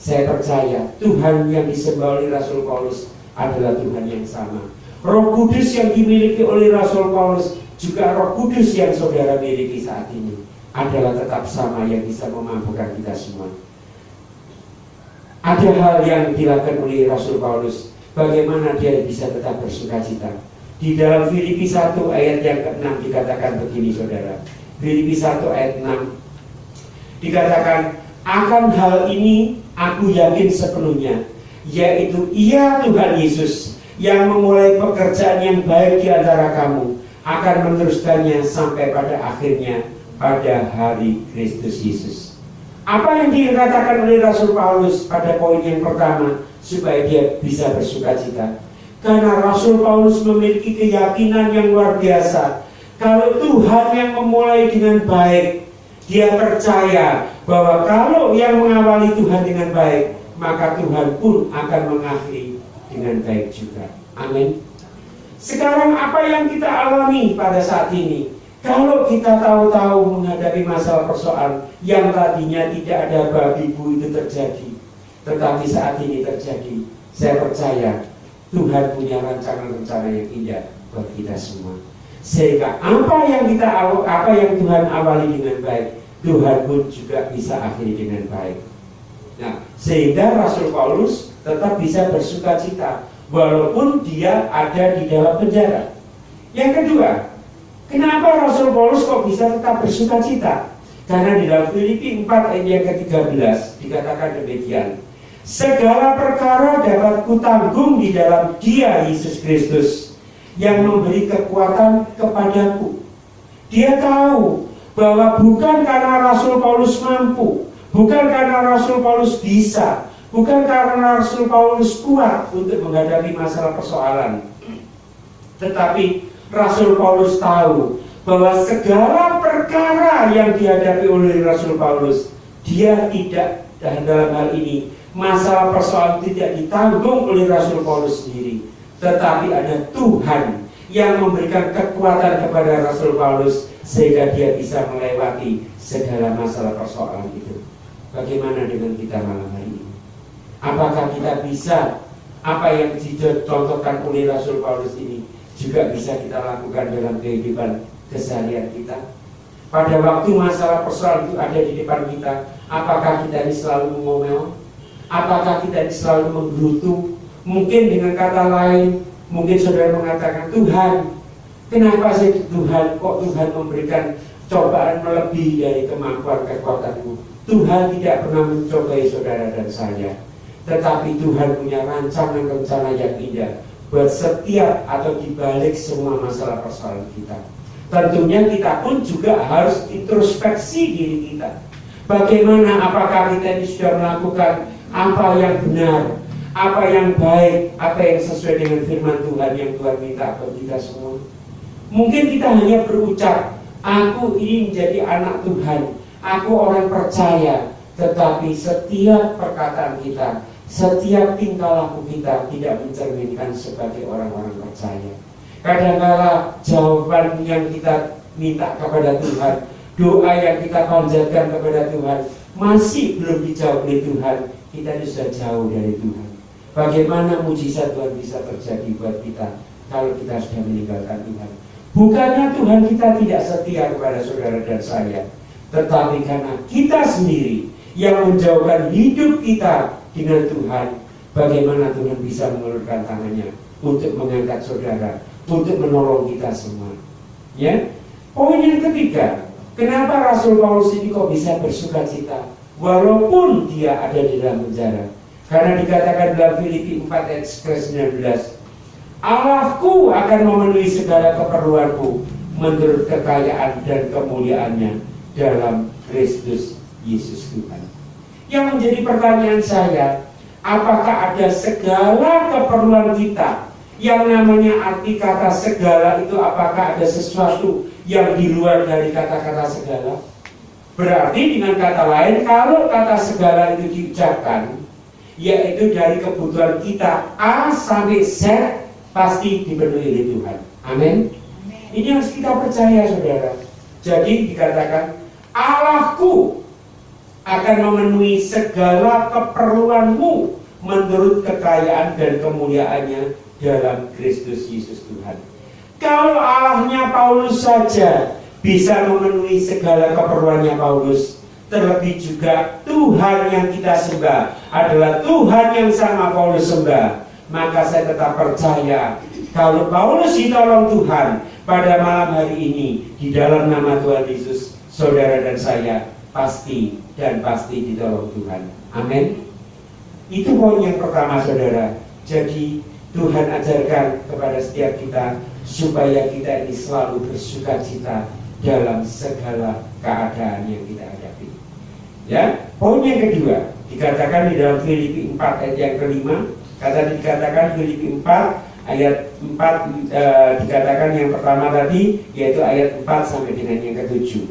Saya percaya Tuhan yang disembah oleh Rasul Paulus adalah Tuhan yang sama. Roh Kudus yang dimiliki oleh Rasul Paulus juga Roh Kudus yang saudara miliki saat ini adalah tetap sama yang bisa memampukan kita semua. Ada hal yang dilakukan oleh Rasul Paulus, bagaimana dia bisa tetap bersukacita. Di dalam Filipi 1 ayat yang ke-6 dikatakan begini saudara. Filipi 1 ayat 6 dikatakan, akan hal ini aku yakin sepenuhnya, yaitu Ia Tuhan Yesus yang memulai pekerjaan yang baik di antara kamu akan meneruskannya sampai pada akhirnya pada hari Kristus Yesus. Apa yang dikatakan oleh Rasul Paulus pada poin yang pertama, supaya dia bisa bersukacita. Karena Rasul Paulus memiliki keyakinan yang luar biasa. Kalau Tuhan yang memulai dengan baik, dia percaya bahwa kalau yang mengawali Tuhan dengan baik, maka Tuhan pun akan mengakhiri dengan baik juga. Amin. Sekarang apa yang kita alami pada saat ini? Kalau kita tahu-tahu menghadapi masalah persoalan yang tadinya tidak ada babi bu itu terjadi, tetapi saat ini terjadi, saya percaya Tuhan punya rencana-rencana yang indah buat kita semua. Sehingga apa yang Tuhan awali dengan baik, Tuhan pun juga bisa akhiri dengan baik. Nah, sehingga Rasul Paulus tetap bisa bersukacita walaupun dia ada di dalam penjara. Yang kedua, kenapa Rasul Paulus kok bisa tetap bersukacita? Karena di dalam Filipi 4 ayat yang ke-13 dikatakan demikian. Segala perkara dapat kutanggung di dalam Dia Yesus Kristus yang memberi kekuatan kepadaku. Dia tahu bahwa bukan karena Rasul Paulus mampu, bukan karena Rasul Paulus bisa, bukan karena Rasul Paulus kuat untuk menghadapi masalah persoalan, tetapi Rasul Paulus tahu bahwa segala perkara yang dihadapi oleh Rasul Paulus, dia tidak, dan dalam hal ini masalah persoalan tidak ditanggung oleh Rasul Paulus sendiri, tetapi ada Tuhan yang memberikan kekuatan kepada Rasul Paulus sehingga dia bisa melewati segala masalah persoalan itu. Bagaimana dengan kita malam hari ini? Apakah kita bisa apa yang dicontohkan oleh Rasul Paulus ini juga bisa kita lakukan dalam kehidupan keseharian kita? Pada waktu masalah persoalan itu ada di depan kita, apakah kita ini selalu mengomel? Apakah kita ini selalu menggerutu? Mungkin dengan kata lain, mungkin saudara mengatakan, Tuhan, kenapa sih Tuhan, kok Tuhan memberikan cobaan melebihi dari kemampuan kekuatanmu? Tuhan tidak pernah mencobai saudara dan saya, tetapi Tuhan punya rancangan rencana yang indah buat setiap atau dibalik semua masalah persoalan kita. Tentunya kita pun juga harus introspeksi diri kita. Bagaimana, apakah kita ini sudah melakukan apa yang benar, apa yang baik, apa yang sesuai dengan firman Tuhan yang Tuhan minta buat kita semua. Mungkin kita hanya berucap, aku ini menjadi anak Tuhan, aku orang percaya, tetapi setiap perkataan kita, setiap tingkah laku kita tidak mencerminkan sebagai orang-orang percaya. Kadang-kala jawaban yang kita minta kepada Tuhan, doa yang kita panjatkan kepada Tuhan masih belum dijawab oleh Tuhan, kita sudah jauh dari Tuhan. Bagaimana mujizat Tuhan bisa terjadi buat kita kalau kita sudah meninggalkan Tuhan? Bukannya Tuhan kita tidak setia kepada saudara dan saya, tetapi karena kita sendiri yang menjauhkan hidup kita dengan Tuhan, bagaimana Tuhan bisa mengulurkan tangannya untuk mengangkat saudara, untuk menolong kita semua. Ya, poin yang ketiga, kenapa Rasul Paulus ini kok bisa bersukacita walaupun dia ada di dalam penjara? Karena dikatakan dalam Filipi 4 ayat 19, Allahku akan memenuhi segala keperluanku menurut kekayaan dan kemuliaannya dalam Kristus Yesus Tuhan. Yang menjadi pertanyaan saya, apakah ada segala keperluan kita? Yang namanya arti kata segala itu, apakah ada sesuatu yang di luar dari kata-kata segala? Berarti dengan kata lain, kalau kata segala itu diucapkan, yaitu dari kebutuhan kita A sampai Z pasti dipenuhi oleh Tuhan. Amin. Ini harus kita percaya, saudara. Jadi dikatakan Allahku akan memenuhi segala keperluanmu menurut kekayaan dan kemuliaannya dalam Kristus Yesus Tuhan. Kalau Allahnya Paulus saja bisa memenuhi segala keperluannya Paulus, terlebih juga Tuhan yang kita sembah adalah Tuhan yang sama Paulus sembah, maka saya tetap percaya kalau Paulus ditolong Tuhan pada malam hari ini di dalam nama Tuhan Yesus, saudara dan saya pasti dan pasti ditolong Tuhan. Amin. Itu poin yang pertama, saudara. Jadi Tuhan ajarkan kepada setiap kita supaya kita ini selalu bersuka cita dalam segala keadaan yang kita hadapi. Ya, poin yang kedua dikatakan di dalam Filipi 4 ayat yang kelima. Dikatakan Filipi 4 ayat 4 dikatakan yang pertama tadi, yaitu ayat 4 sampai dengan yang ke-7.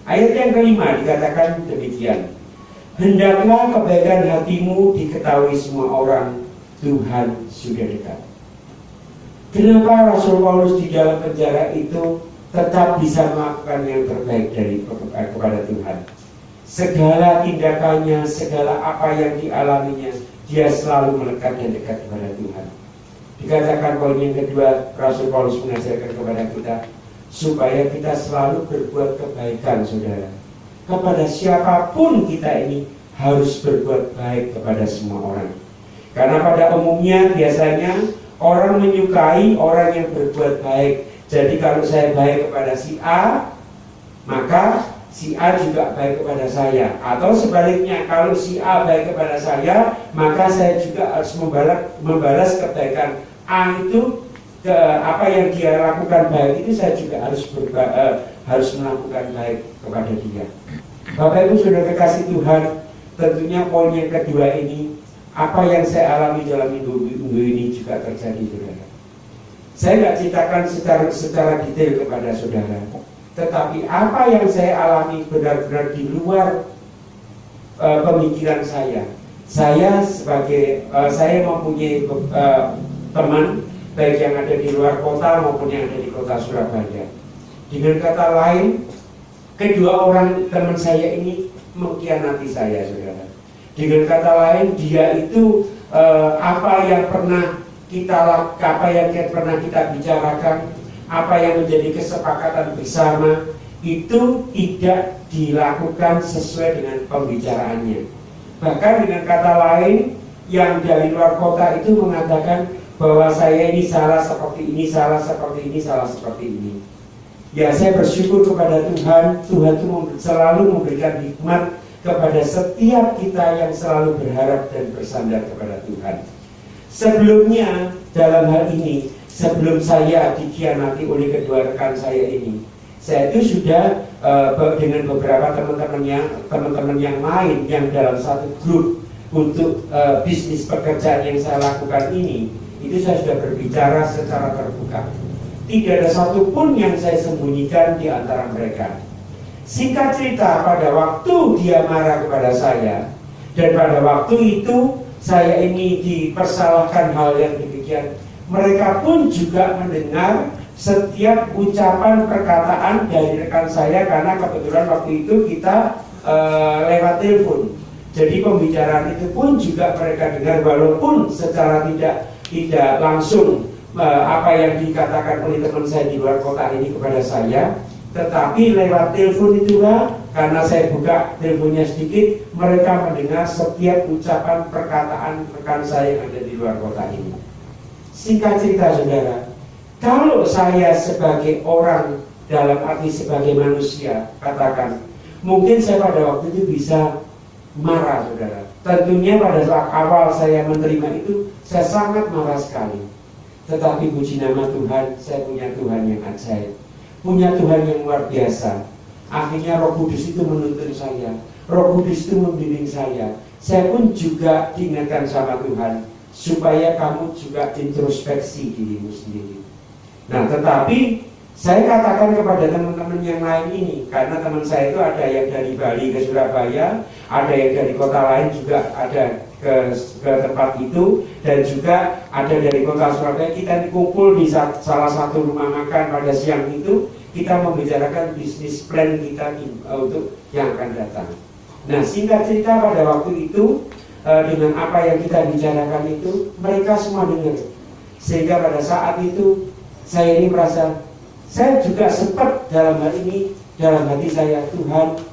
Ayat yang kelima dikatakan demikian: hendaklah kebaikan hatimu diketahui semua orang, Tuhan sudah dekat. Kenapa Rasul Paulus di dalam penjara itu tetap bisa melakukan yang terbaik kepada Tuhan? Segala tindakannya, segala apa yang dialaminya, dia selalu melekat dan dekat kepada Tuhan. Dikatakan poin yang kedua, Rasul Paulus mengajarkan kepada kita supaya kita selalu berbuat kebaikan, saudara. Kepada siapapun kita ini harus berbuat baik kepada semua orang. Karena pada umumnya biasanya orang menyukai orang yang berbuat baik. Jadi kalau saya baik kepada si A, maka si A juga baik kepada saya. Atau sebaliknya, kalau si A baik kepada saya, maka saya juga harus membalas kebaikan A itu. Apa yang dia lakukan baik itu saya juga harus melakukan baik kepada dia. Bapak Ibu sudah kekasih Tuhan, tentunya poin yang kedua ini, apa yang saya alami dalam minggu ini juga terjadi, saudara. Saya nggak ceritakan secara detail kepada saudara, tetapi apa yang saya alami benar-benar di luar pemikiran saya. Saya mempunyai teman, baik yang ada di luar kota maupun yang ada di kota Surabaya. Dengan kata lain, kedua orang teman saya ini mengkhianati saya, saudara. Dengan kata lain, dia itu apa yang pernah kita bicarakan, apa yang menjadi kesepakatan bersama, itu tidak dilakukan sesuai dengan pembicaraannya. Bahkan dengan kata lain, yang dari luar kota itu mengatakan bahwa saya ini salah seperti ini, salah seperti ini, salah seperti ini. Ya, saya bersyukur kepada Tuhan. Tuhan itu selalu memberikan hikmat kepada setiap kita yang selalu berharap dan bersandar kepada Tuhan. Sebelumnya dalam hal ini, sebelum saya dikhianati oleh kedua rekan saya ini, saya itu sudah dengan beberapa teman-teman yang lain yang dalam satu grup untuk bisnis pekerjaan yang saya lakukan ini, itu saya sudah berbicara secara terbuka. Tidak ada satupun yang saya sembunyikan di antara mereka. Singkat cerita, pada waktu dia marah kepada saya, dan pada waktu itu saya ini dipersalahkan hal yang demikian, mereka pun juga mendengar setiap ucapan perkataan dari rekan saya, karena kebetulan waktu itu kita lewat telepon. Jadi pembicaraan itu pun juga mereka dengar, walaupun secara tidak langsung apa yang dikatakan oleh teman saya di luar kota ini kepada saya, tetapi lewat telepon itulah, karena saya buka teleponnya sedikit, mereka mendengar setiap ucapan perkataan rekan saya yang ada di luar kota ini. Singkat cerita, saudara, kalau saya sebagai orang, dalam arti sebagai manusia, katakan, mungkin saya pada waktu itu bisa marah, saudara. Tentunya pada saat awal saya menerima itu, saya sangat marah sekali. Tetapi puji nama Tuhan, saya punya Tuhan yang ajaib, punya Tuhan yang luar biasa. Akhirnya Roh Kudus itu menuntun saya, Roh Kudus itu membimbing saya. Saya pun juga diingatkan sama Tuhan, supaya kamu juga introspeksi dirimu sendiri. Nah, tetapi saya katakan kepada teman-teman yang lain ini, karena teman saya itu ada yang dari Bali ke Surabaya, ada yang dari kota lain juga ada ke tempat itu, dan juga ada dari kota Surabaya. Kita dikumpul di salah satu rumah makan pada siang itu, kita membicarakan bisnis plan kita untuk yang akan datang. Nah, singkat cerita, pada waktu itu dengan apa yang kita bicarakan itu, mereka semua dengar. Sehingga pada saat itu saya ini merasa, saya juga sempat dalam hal ini, dalam hati saya, Tuhan,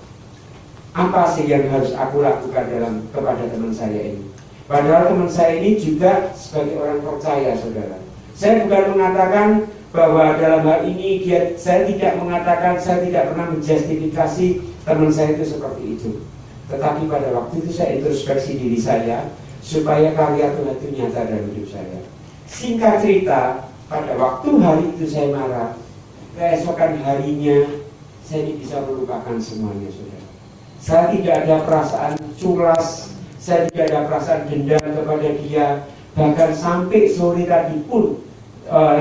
apa sih yang harus aku lakukan kepada teman saya ini? Padahal teman saya ini juga sebagai orang percaya, saudara. Saya bukan mengatakan bahwa dalam hal ini saya tidak pernah menjustifikasi teman saya itu seperti itu. Tetapi pada waktu itu saya introspeksi diri saya, supaya karya Tuhan itu nyata dalam hidup saya. Singkat cerita, pada waktu hari itu saya marah, keesokan harinya saya ini bisa melupakan semuanya, saudara. Saya tidak ada perasaan culas, saya tidak ada perasaan dendam kepada dia. Bahkan sampai sore tadi pun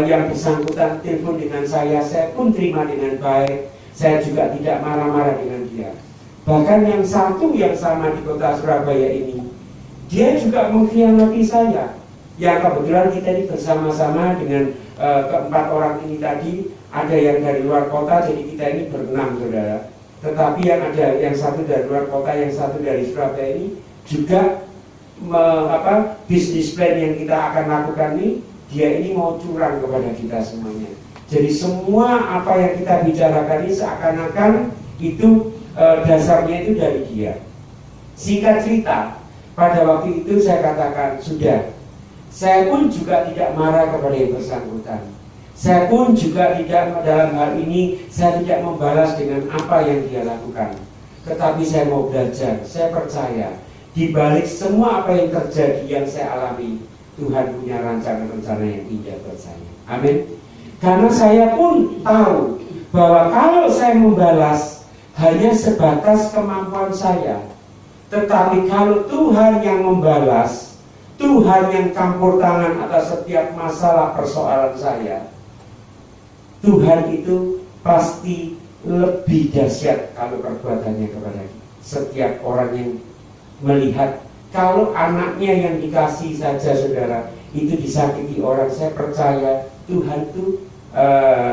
yang bersangkutan telepon dengan saya pun terima dengan baik. Saya juga tidak marah-marah dengan dia. Bahkan yang satu yang sama di kota Surabaya ini, dia juga mengkhianati saya. Ya kebetulan kita ini bersama-sama dengan keempat orang ini tadi, ada yang dari luar kota, jadi kita ini berenam, saudara. Tetapi yang satu dari luar kota, yang satu dari Surabaya ini juga bisnis plan yang kita akan lakukan ini, dia ini mau curang kepada kita semuanya. Jadi semua apa yang kita bicarakan ini seakan-akan itu dasarnya itu dari dia. Singkat cerita, pada waktu itu saya katakan, sudah, saya pun juga tidak marah kepada yang bersangkutan. Saya pun juga tidak, dalam hal ini saya tidak membalas dengan apa yang dia lakukan. Tetapi saya mau belajar, saya percaya di balik semua apa yang terjadi yang saya alami, Tuhan punya rancangan rencana yang indah buat saya. Amin. Karena saya pun tahu bahwa kalau saya membalas hanya sebatas kemampuan saya. Tetapi kalau Tuhan yang membalas, Tuhan yang campur tangan atas setiap masalah persoalan saya, Tuhan itu pasti lebih dahsyat kalau perbuatannya kepada setiap orang yang melihat. Kalau anaknya yang dikasih saja, saudara, itu disakiti orang, saya percaya Tuhan itu,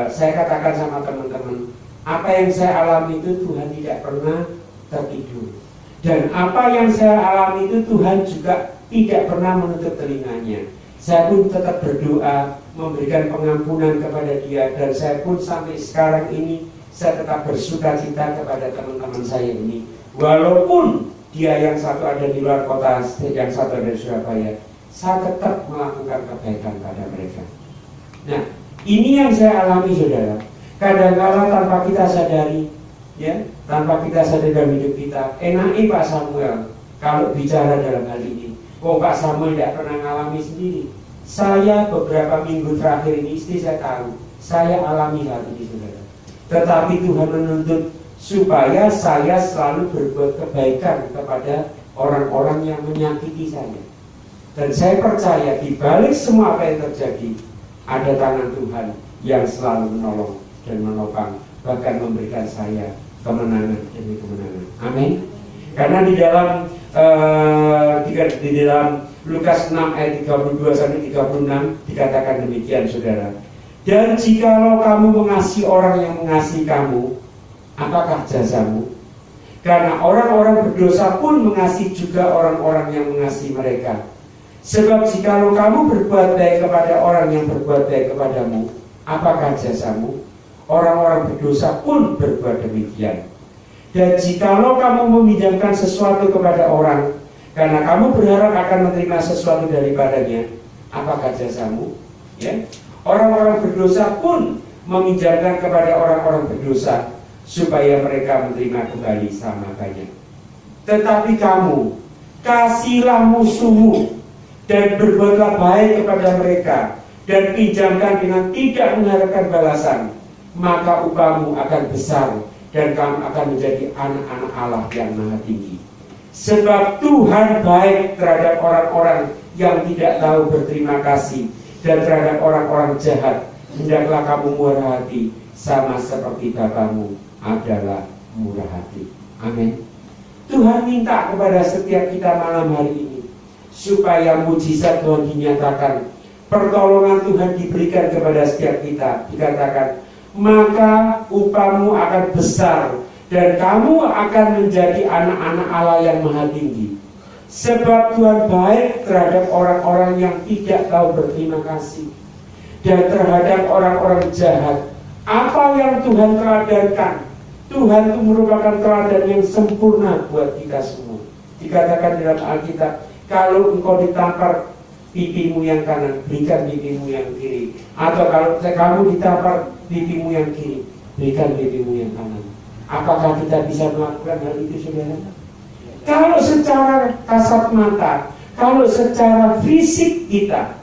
saya katakan sama teman-teman, apa yang saya alami itu Tuhan tidak pernah tertidur. Dan apa yang saya alami itu Tuhan juga tidak pernah menutup telinganya. Saya pun tetap berdoa, memberikan pengampunan kepada dia. Dan saya pun sampai sekarang ini, saya tetap bersuka cita kepada teman-teman saya ini. Walaupun dia yang satu ada di luar kota, yang satu ada di Surabaya, saya tetap melakukan kebaikan pada mereka. Nah, ini yang saya alami, saudara. Kadang-kadang tanpa kita sadari, ya, tanpa kita sadari dalam hidup kita, enaknya Pak Samuel kalau bicara dalam hal ini. Oh, Pak Samuel tidak pernah mengalami sendiri. Saya beberapa minggu terakhir ini, istri saya tahu, saya alami hal ini, saudara. Tetapi Tuhan menuntut supaya saya selalu berbuat kebaikan kepada orang-orang yang menyakiti saya. Dan saya percaya di balik semua apa yang terjadi, ada tangan Tuhan yang selalu menolong dan menopang, bahkan memberikan saya kemenangan demi kemenangan. Amin. Karena di dalam Lukas 6 ayat 32 sampai 36 dikatakan demikian, saudara. Dan jikalau kamu mengasihi orang yang mengasihi kamu, apakah jasamu? Karena orang-orang berdosa pun mengasihi juga orang-orang yang mengasihi mereka. Sebab jikalau kamu berbuat baik kepada orang yang berbuat baik kepadamu, apakah jasamu? Orang-orang berdosa pun berbuat demikian. Dan jikalau kamu meminjamkan sesuatu kepada orang, karena kamu berharap akan menerima sesuatu daripadanya, apakah jasamu? Ya, orang-orang berdosa pun meminjamkan kepada orang-orang berdosa, supaya mereka menerima kembali sama banyak. Tetapi kamu, kasihlah musuhmu, dan berbuatlah baik kepada mereka, dan pinjamkan dengan tidak mengharapkan balasan, maka upahmu akan besar, dan kamu akan menjadi anak-anak Allah yang maha tinggi. Sebab Tuhan baik terhadap orang-orang yang tidak tahu berterima kasih, dan terhadap orang-orang jahat hendaklah kamu murah hati, sama seperti Bapamu adalah murah hati. Amin. Tuhan minta kepada setiap kita malam hari ini, supaya mujizat Tuhan dinyatakan, pertolongan Tuhan diberikan kepada setiap kita. Dikatakan, maka upahmu akan besar, dan kamu akan menjadi anak-anak Allah yang maha tinggi. Sebab Tuhan baik terhadap orang-orang yang tidak tahu berterima kasih, dan terhadap orang-orang jahat. Apa yang Tuhan teladankan, Tuhan itu merupakan teladan yang sempurna buat kita semua. Dikatakan dalam Alkitab, kalau engkau ditampar pipimu yang kanan, berikan pipimu yang kiri. Atau kalau kamu ditampar pipimu yang kiri, berikan pipimu yang kanan. Apakah kita bisa melakukan hal itu, saudara? Kalau secara kasat mata, Kalau secara fisik kita,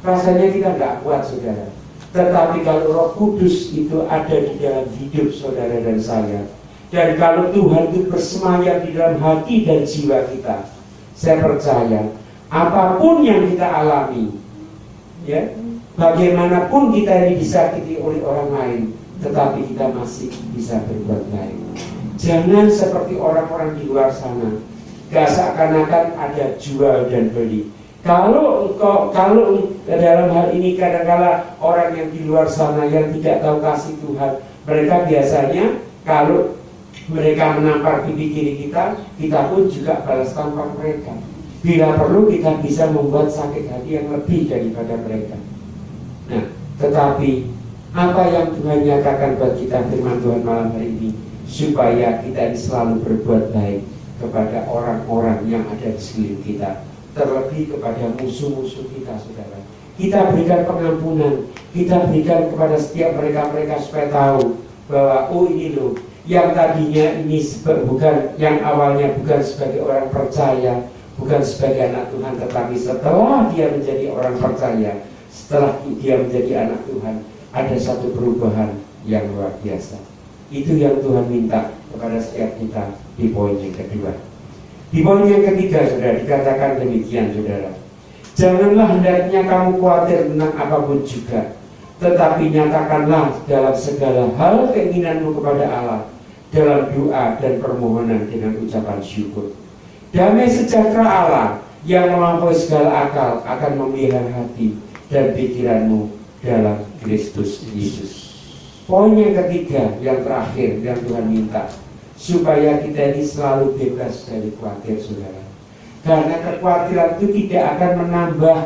rasanya kita nggak kuat, saudara. Tetapi kalau Roh Kudus itu ada di dalam hidup saudara dan saya, dan kalau Tuhan itu bersemayam di dalam hati dan jiwa kita, saya percaya apapun yang kita alami, ya, bagaimanapun kita ini disakiti oleh orang lain, tetapi kita masih bisa berbuat baik. Jangan seperti orang-orang di luar sana, gak seakan-akan ada jual dan beli. Kalau dalam hal ini kadang-kala orang yang di luar sana yang tidak tahu kasih Tuhan, mereka biasanya kalau mereka menampar pipi kiri kita pun juga balas tampar mereka. Bila perlu kita bisa membuat sakit hati yang lebih daripada mereka. Nah, tetapi apa yang Tuhan nyatakan buat kita firman Tuhan malam hari ini, supaya kita ini selalu berbuat baik kepada orang-orang yang ada di sekeliling kita, terlebih kepada musuh-musuh kita, saudara. Kita berikan pengampunan, kita berikan kepada setiap mereka-mereka supaya tahu bahwa oh ini loh, yang tadinya ini bukan, yang awalnya bukan sebagai orang percaya, bukan sebagai anak Tuhan, tetapi setelah dia menjadi orang percaya, setelah dia menjadi anak Tuhan, ada satu perubahan yang luar biasa. Itu yang Tuhan minta kepada setiap kita di poin yang kedua. Di poin yang ketiga, saudara, dikatakan demikian, saudara. Janganlah hendaknya kamu khawatir tentang apapun juga, tetapi nyatakanlah dalam segala hal keinginanmu kepada Allah, dalam doa dan permohonan dengan ucapan syukur. Damai sejahtera Allah yang melampaui segala akal akan memelihara hati dan pikiranmu dalam Kristus Yesus. Poin yang ketiga, yang terakhir, yang Tuhan minta, supaya kita ini selalu bebas dari khawatir, saudara. Karena kekhawatiran itu tidak akan menambah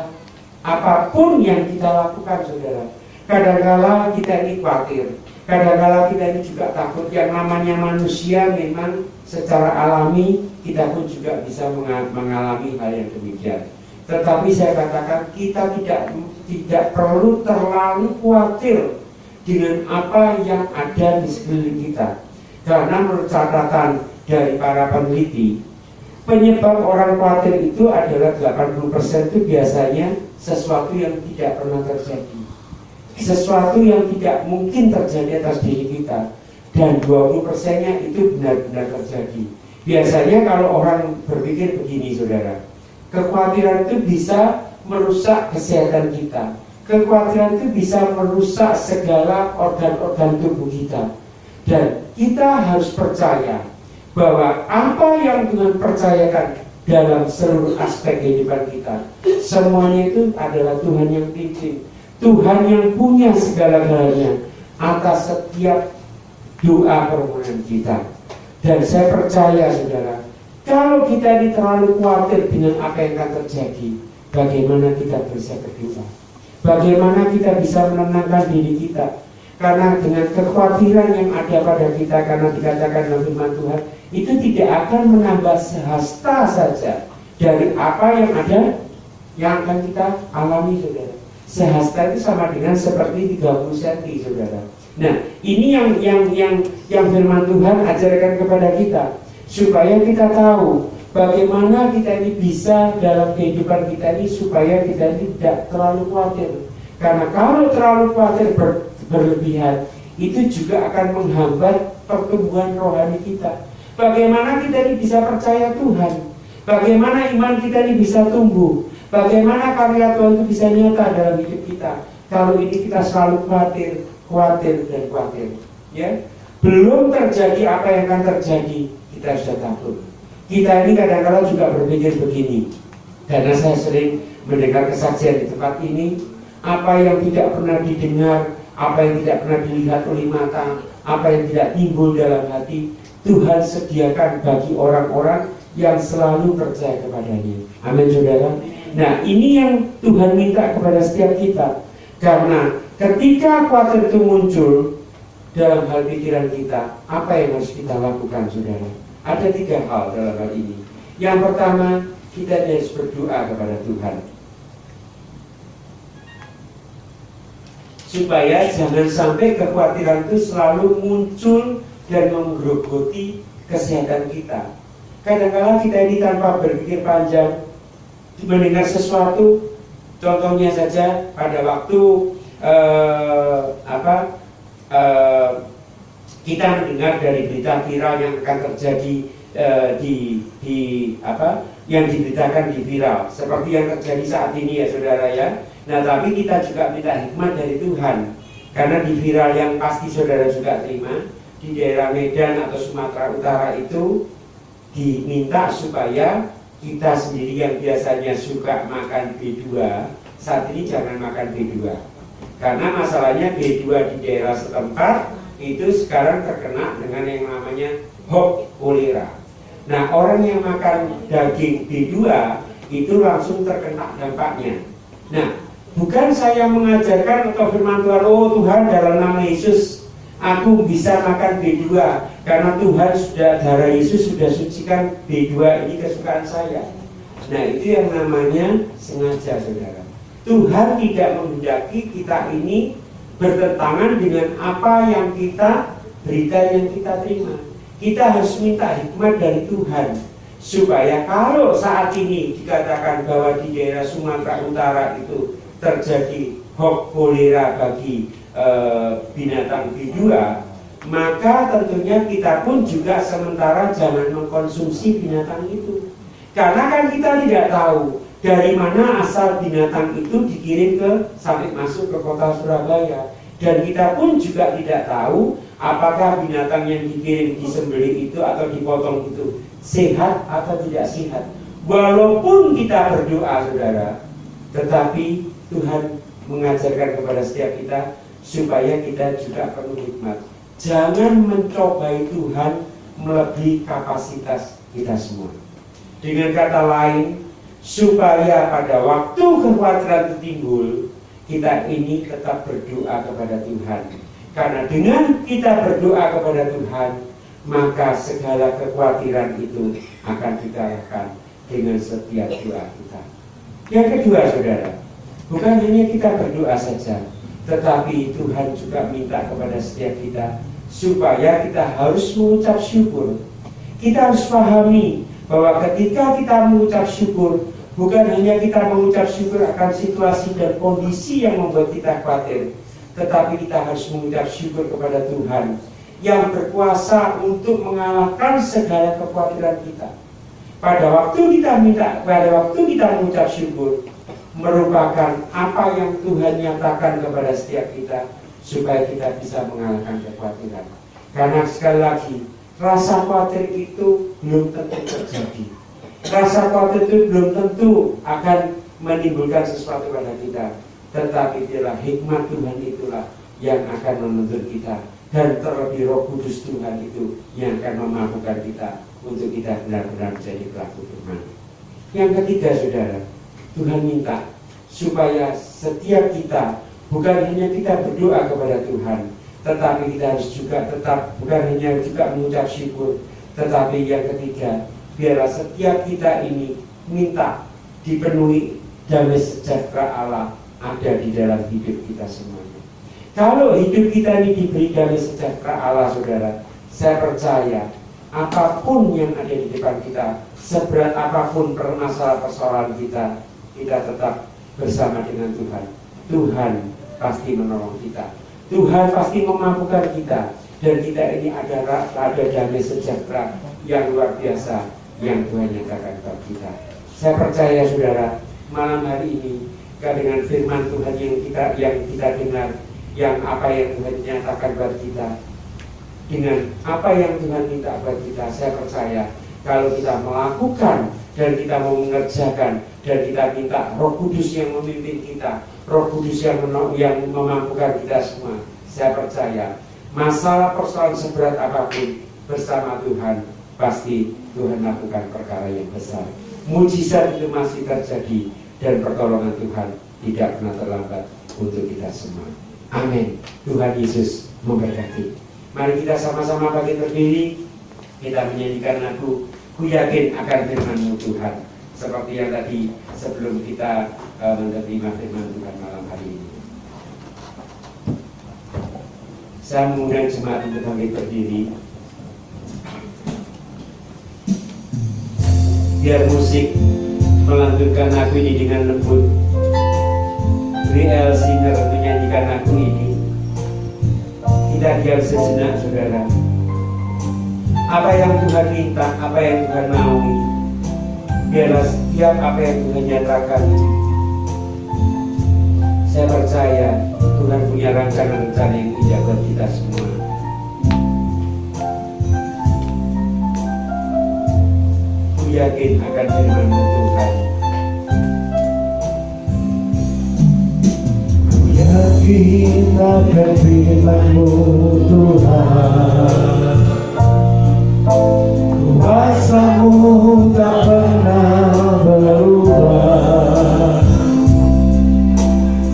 apapun yang kita lakukan, saudara. Kadang-kala kita ini khawatir, kadang-kala kita ini juga takut. Yang namanya manusia memang secara alami kita pun juga bisa mengalami hal yang demikian. Tetapi saya katakan kita tidak perlu terlalu khawatir dengan apa yang ada di sekeliling kita. Karena menurut catatan dari para peneliti, penyebab orang khawatir itu adalah 80% itu biasanya sesuatu yang tidak pernah terjadi, sesuatu yang tidak mungkin terjadi atas diri kita, dan 20%-nya itu benar-benar terjadi. Biasanya kalau orang berpikir begini, saudara, kekhawatiran itu bisa merusak kesehatan kita, kekhawatiran itu bisa merusak segala organ-organ tubuh kita. Dan kita harus percaya bahwa apa yang Tuhan percayakan dalam seluruh aspek kehidupan kita, semuanya itu adalah Tuhan yang pimpin, Tuhan yang punya segala-galanya atas setiap doa permohonan kita. Dan saya percaya, saudara, kalau kita ini terlalu khawatir dengan apa yang akan terjadi, bagaimana kita bisa berdoa, bagaimana kita bisa menenangkan diri kita. Karena dengan kekhawatiran yang ada pada kita, karena dikatakan dalam firman Tuhan, itu tidak akan menambah sehasta saja dari apa yang ada, yang akan kita alami, saudara. Sehasta itu sama dengan seperti 30 cm, saudara. Nah, ini yang firman Tuhan ajarkan kepada kita, supaya kita tahu bagaimana kita ini bisa dalam kehidupan kita ini, supaya kita ini tidak terlalu khawatir. Karena kalau terlalu khawatir berlebihan, itu juga akan menghambat pertumbuhan rohani kita. Bagaimana kita ini bisa percaya Tuhan, bagaimana iman kita ini bisa tumbuh, bagaimana karya Tuhan itu bisa nyata dalam hidup kita, kalau ini kita selalu khawatir dan khawatir, ya. Belum terjadi apa yang akan terjadi, kita sudah takut. Kita ini kadang-kadang juga berpikir begini, karena saya sering mendengar kesaksian di tempat ini, apa yang tidak pernah didengar, apa yang tidak pernah dilihat oleh mata, apa yang tidak timbul dalam hati, Tuhan sediakan bagi orang-orang yang selalu percaya kepadanya. Amin, saudara. Nah, ini yang Tuhan minta kepada setiap kita. Karena ketika khawatir itu muncul dalam hal pikiran kita, apa yang harus kita lakukan, saudara? Ada 3 hal dalam hal ini. Yang pertama, kita harus berdoa kepada Tuhan, supaya jangan sampai kekhawatiran itu selalu muncul dan menggerogoti kesehatan kita. Kadang-kadang kita ini tanpa berpikir panjang, mendengar sesuatu, contohnya saja pada waktu kita mendengar dari berita viral yang akan terjadi yang diberitakan di viral seperti yang terjadi saat ini ya saudara ya. Nah tapi kita juga minta hikmat dari Tuhan, karena di viral yang pasti saudara juga terima di daerah Medan atau Sumatera Utara itu diminta supaya kita sendiri yang biasanya suka makan B2 saat ini jangan makan B2, karena masalahnya B2 di daerah setempat itu sekarang terkena dengan yang namanya Hoax kolera. Nah orang yang makan daging B2 itu langsung terkena dampaknya. Nah bukan saya mengajarkan atau firman Tuhan, oh Tuhan dalam nama Yesus aku bisa makan B2 karena Tuhan sudah, darah Yesus sudah sucikan B2 ini kesukaan saya. Nah itu yang namanya sengaja saudara. Tuhan tidak menghendaki kita ini bertentangan dengan apa yang kita, berita yang kita terima. Kita harus minta hikmat dari Tuhan supaya kalau saat ini dikatakan bahwa di daerah Sumatera Utara itu terjadi hoax kolera bagi binatang B2, maka tentunya kita pun juga sementara jangan mengkonsumsi binatang itu, karena kan kita tidak tahu dari mana asal binatang itu dikirim sampai masuk ke kota Surabaya, dan kita pun juga tidak tahu apakah binatang yang dikirim disembelih itu atau dipotong itu sehat atau tidak sehat. Walaupun kita berdoa saudara, tetapi Tuhan mengajarkan kepada setiap kita supaya kita juga perlu hikmat. Jangan mencobai Tuhan melebihi kapasitas kita semua. Dengan kata lain, supaya pada waktu kekhawatiran itu timbul, kita ini tetap berdoa kepada Tuhan. Karena dengan kita berdoa kepada Tuhan, maka segala kekhawatiran itu akan dikalahkan dengan setiap doa kita. Yang kedua saudara, bukan hanya kita berdoa saja, tetapi Tuhan juga minta kepada setiap kita supaya kita harus mengucap syukur. Kita harus pahami bahwa ketika kita mengucap syukur, bukan hanya kita mengucap syukur akan situasi dan kondisi yang membuat kita khawatir, tetapi kita harus mengucap syukur kepada Tuhan yang berkuasa untuk mengalahkan segala kekhawatiran kita. Pada waktu kita mengucap syukur, merupakan apa yang Tuhan nyatakan kepada setiap kita supaya kita bisa mengalahkan kekhawatiran. Karena sekali lagi, rasa khawatir itu belum tentu terjadi. Rasa khawatir itu belum tentu akan menimbulkan sesuatu pada kita, tetapi itulah hikmat Tuhan itulah yang akan menuntun kita, dan terlebih Roh Kudus Tuhan itu yang akan memampukan kita untuk kita benar-benar menjadi pelaku firman. Yang ketiga saudara, Tuhan minta supaya setiap kita bukan hanya kita berdoa kepada Tuhan, tetapi kita harus juga tetap bukan hanya juga mengucap syukur, tetapi yang ketiga, biarlah setiap kita ini minta dipenuhi damai sejahtera Allah ada di dalam hidup kita semuanya. Kalau hidup kita ini diberi damai sejahtera Allah saudara, saya percaya apapun yang ada di depan kita, seberat apapun permasalahan kita, kita tetap bersama dengan Tuhan. Tuhan pasti menolong kita, Tuhan pasti memampukan kita, dan kita ini ada damai sejahtera yang luar biasa yang Tuhan nyatakan kepada kita. Saya percaya saudara, malam hari ini dengan firman Tuhan yang kita dengar, yang apa yang Tuhan nyatakan kepada kita, dengan apa yang Tuhan minta kepada kita, saya percaya kalau kita melakukan dan kita mau mengerjakan dan kita minta Roh Kudus yang memimpin kita, Roh Kudus yang memampukan kita semua, saya percaya masalah persoalan seberat apapun bersama Tuhan pasti Tuhan lakukan perkara yang besar. Mujizat itu masih terjadi dan pertolongan Tuhan tidak pernah terlambat untuk kita semua. Amin. Tuhan Yesus memberkati. Mari kita sama-sama bangkit berdiri, kita menyanyikan lagu Ku Yakin Akan Firman-Mu Tuhan, seperti yang tadi sebelum kita menerima firman Tuhan malam hari ini. Saya mengundang jemaat untuk bangkit berdiri. Biar musik melantunkan lagu ini dengan lembut. Real singer menyanyikan lagu ini. Kita diam sejenak, saudara. Apa yang Tuhan minta, apa yang Tuhan mau, biarlah setiap apa yang Tuhan nyatakan. Saya percaya Tuhan punya rencana-rencana yang indah buat kita semua. Aku yakin akan firman-Mu Tuhan. Ku yakin akan firman-Mu Tuhan. Kuasa-Mu tak pernah berubah.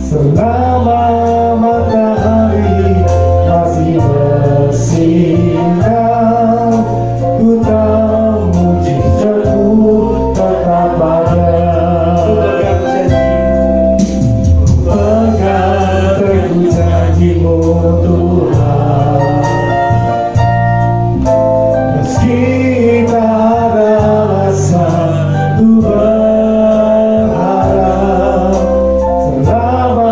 Selama matahari masih bersinar, ku tahu mujizat-Mu tetap ada. Pegang teguh janji-Mu Tuhan. Meski tak ada alasan untuk berharap, selama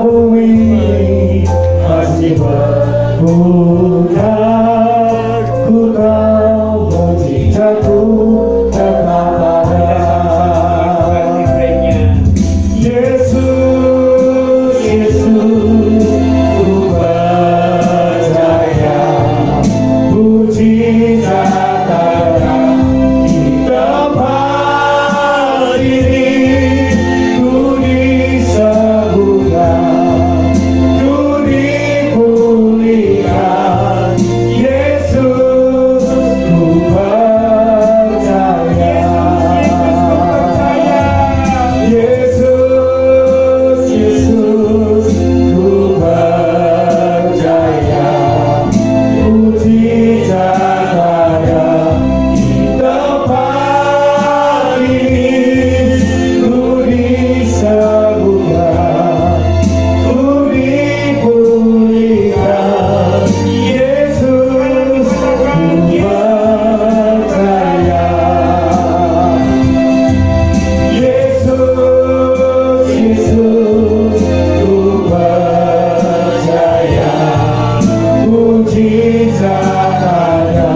bumi masih berputar, ku tahu mujizat-Mu tetap ada. Yesus, Yesus, ku percaya mujizat ada di tempat ini. Ku disembuhkan, ku dipulihkan. Yesus, ku percaya. Yesus, Yesus, ku percaya mujizat ada di tempat ini. Ku disembuhkan, ku dipulihkan. Yesus, ku percaya. Yesus, Yesus, ku percaya mujizat ada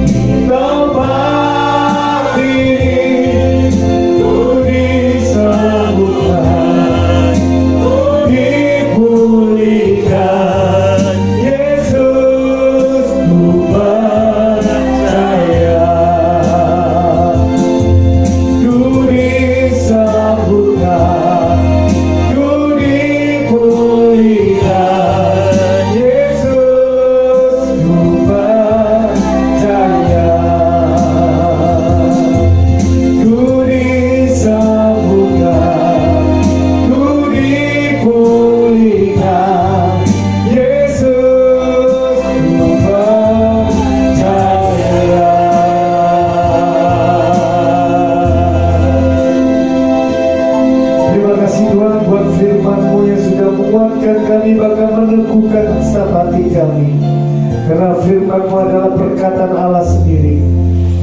di tempat ini. Ku disembuhkan, ku dipulihkan. Yesus, ku percaya. Ku disembuhkan, ku dipulihkan. Yesus, ku percaya. Ku disembuhkan, ku dipulihkan. Yesus, ku percaya. Terima kasih Tuhan buat firman-Mu yang sudah menguatkan kami, bahkan meneguhkan setiap hati kami. Karena firman-Mu adalah perkataan Allah sendiri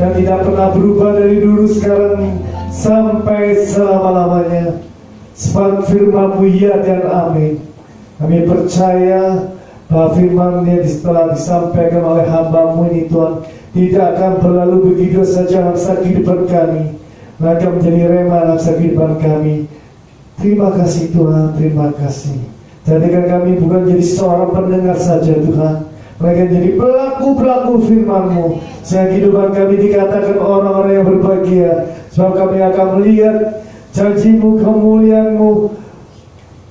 yang tidak pernah berubah dari dulu, sekarang, sampai selama-lamanya. Sebab firman-Mu ya dan amin. Kami percaya bahwa firman yang telah disampaikan oleh hamba-Mu ini Tuhan tidak akan berlalu begitu saja dalam kehidupan kami, maka menjadi rema dalam kehidupan kami. Terima kasih Tuhan, terima kasih. Jadikan kami bukan jadi seorang pendengar saja Tuhan, mereka jadi pelaku-pelaku firman-Mu, sehingga kehidupan kami dikatakan orang-orang yang berbahagia. Sebab kami akan melihat janji-Mu, kemuliaan-Mu,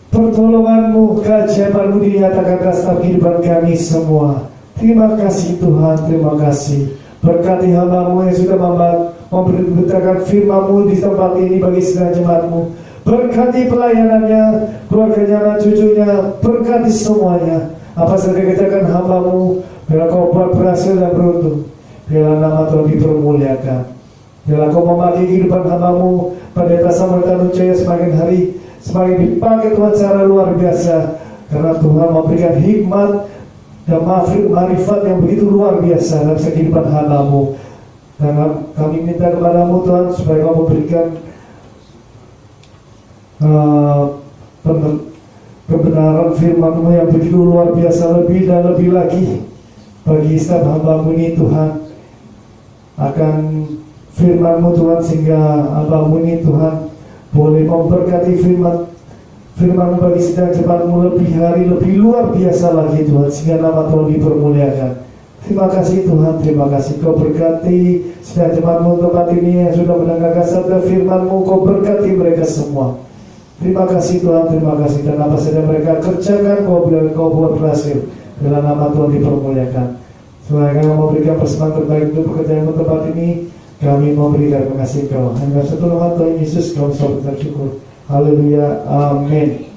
pertolongan-Mu, keajaiban-Mu dinyatakan dalam kehidupan kami semua. Terima kasih Tuhan, terima kasih. Berkati hamba-Mu yang sudah memberitakan firman-Mu di tempat ini bagi segala jemaat-Mu. Berkati pelayanannya, keluarganya dan cucunya, berkati semuanya. Apa saja kerjakan hamba-Mu, biarlah Kau buat berhasil dan beruntung. Biarlah nama Tuhan dipermuliakan. Biarlah Kau memakai kehidupan hamba-Mu, Pendeta Samuel Tanucaya semakin hari semakin dipakai Tuhan secara luar biasa. Karena Tuhan memberikan hikmat dan marifat yang begitu luar biasa dalam kehidupan hamba-Mu. Dan kami minta kepada-Mu Tuhan supaya Kau memberikan kebenaran firman-Mu yang begitu luar biasa, lebih dan lebih lagi bagi setiap hamba-Mu ini Tuhan, akan firman-Mu Tuhan, sehingga hamba-Mu ini Tuhan boleh memberkati firman bagi setiap jemaat-Mu lebih hari, lebih luar biasa lagi Tuhan, sehingga nama Tuhan dipermuliakan. Terima kasih Tuhan, terima kasih Kau berkati setiap jemaat-Mu tempat ini yang sudah mendengarkan sabda firman-Mu, Kau berkati mereka semua. Terima kasih Tuhan, terima kasih, dan apa saja mereka kerjakan Kau bilang Kau buat berhasil, bila nama Tuhan dipermuliakan. Selain Kau memberikan persembahan terbaik untuk pekerjaan tempat ini, kami memberikan kasih Kau. Hanya satu nama Tuhan Yesus Kau selalu bersyukur. Haleluya, amin.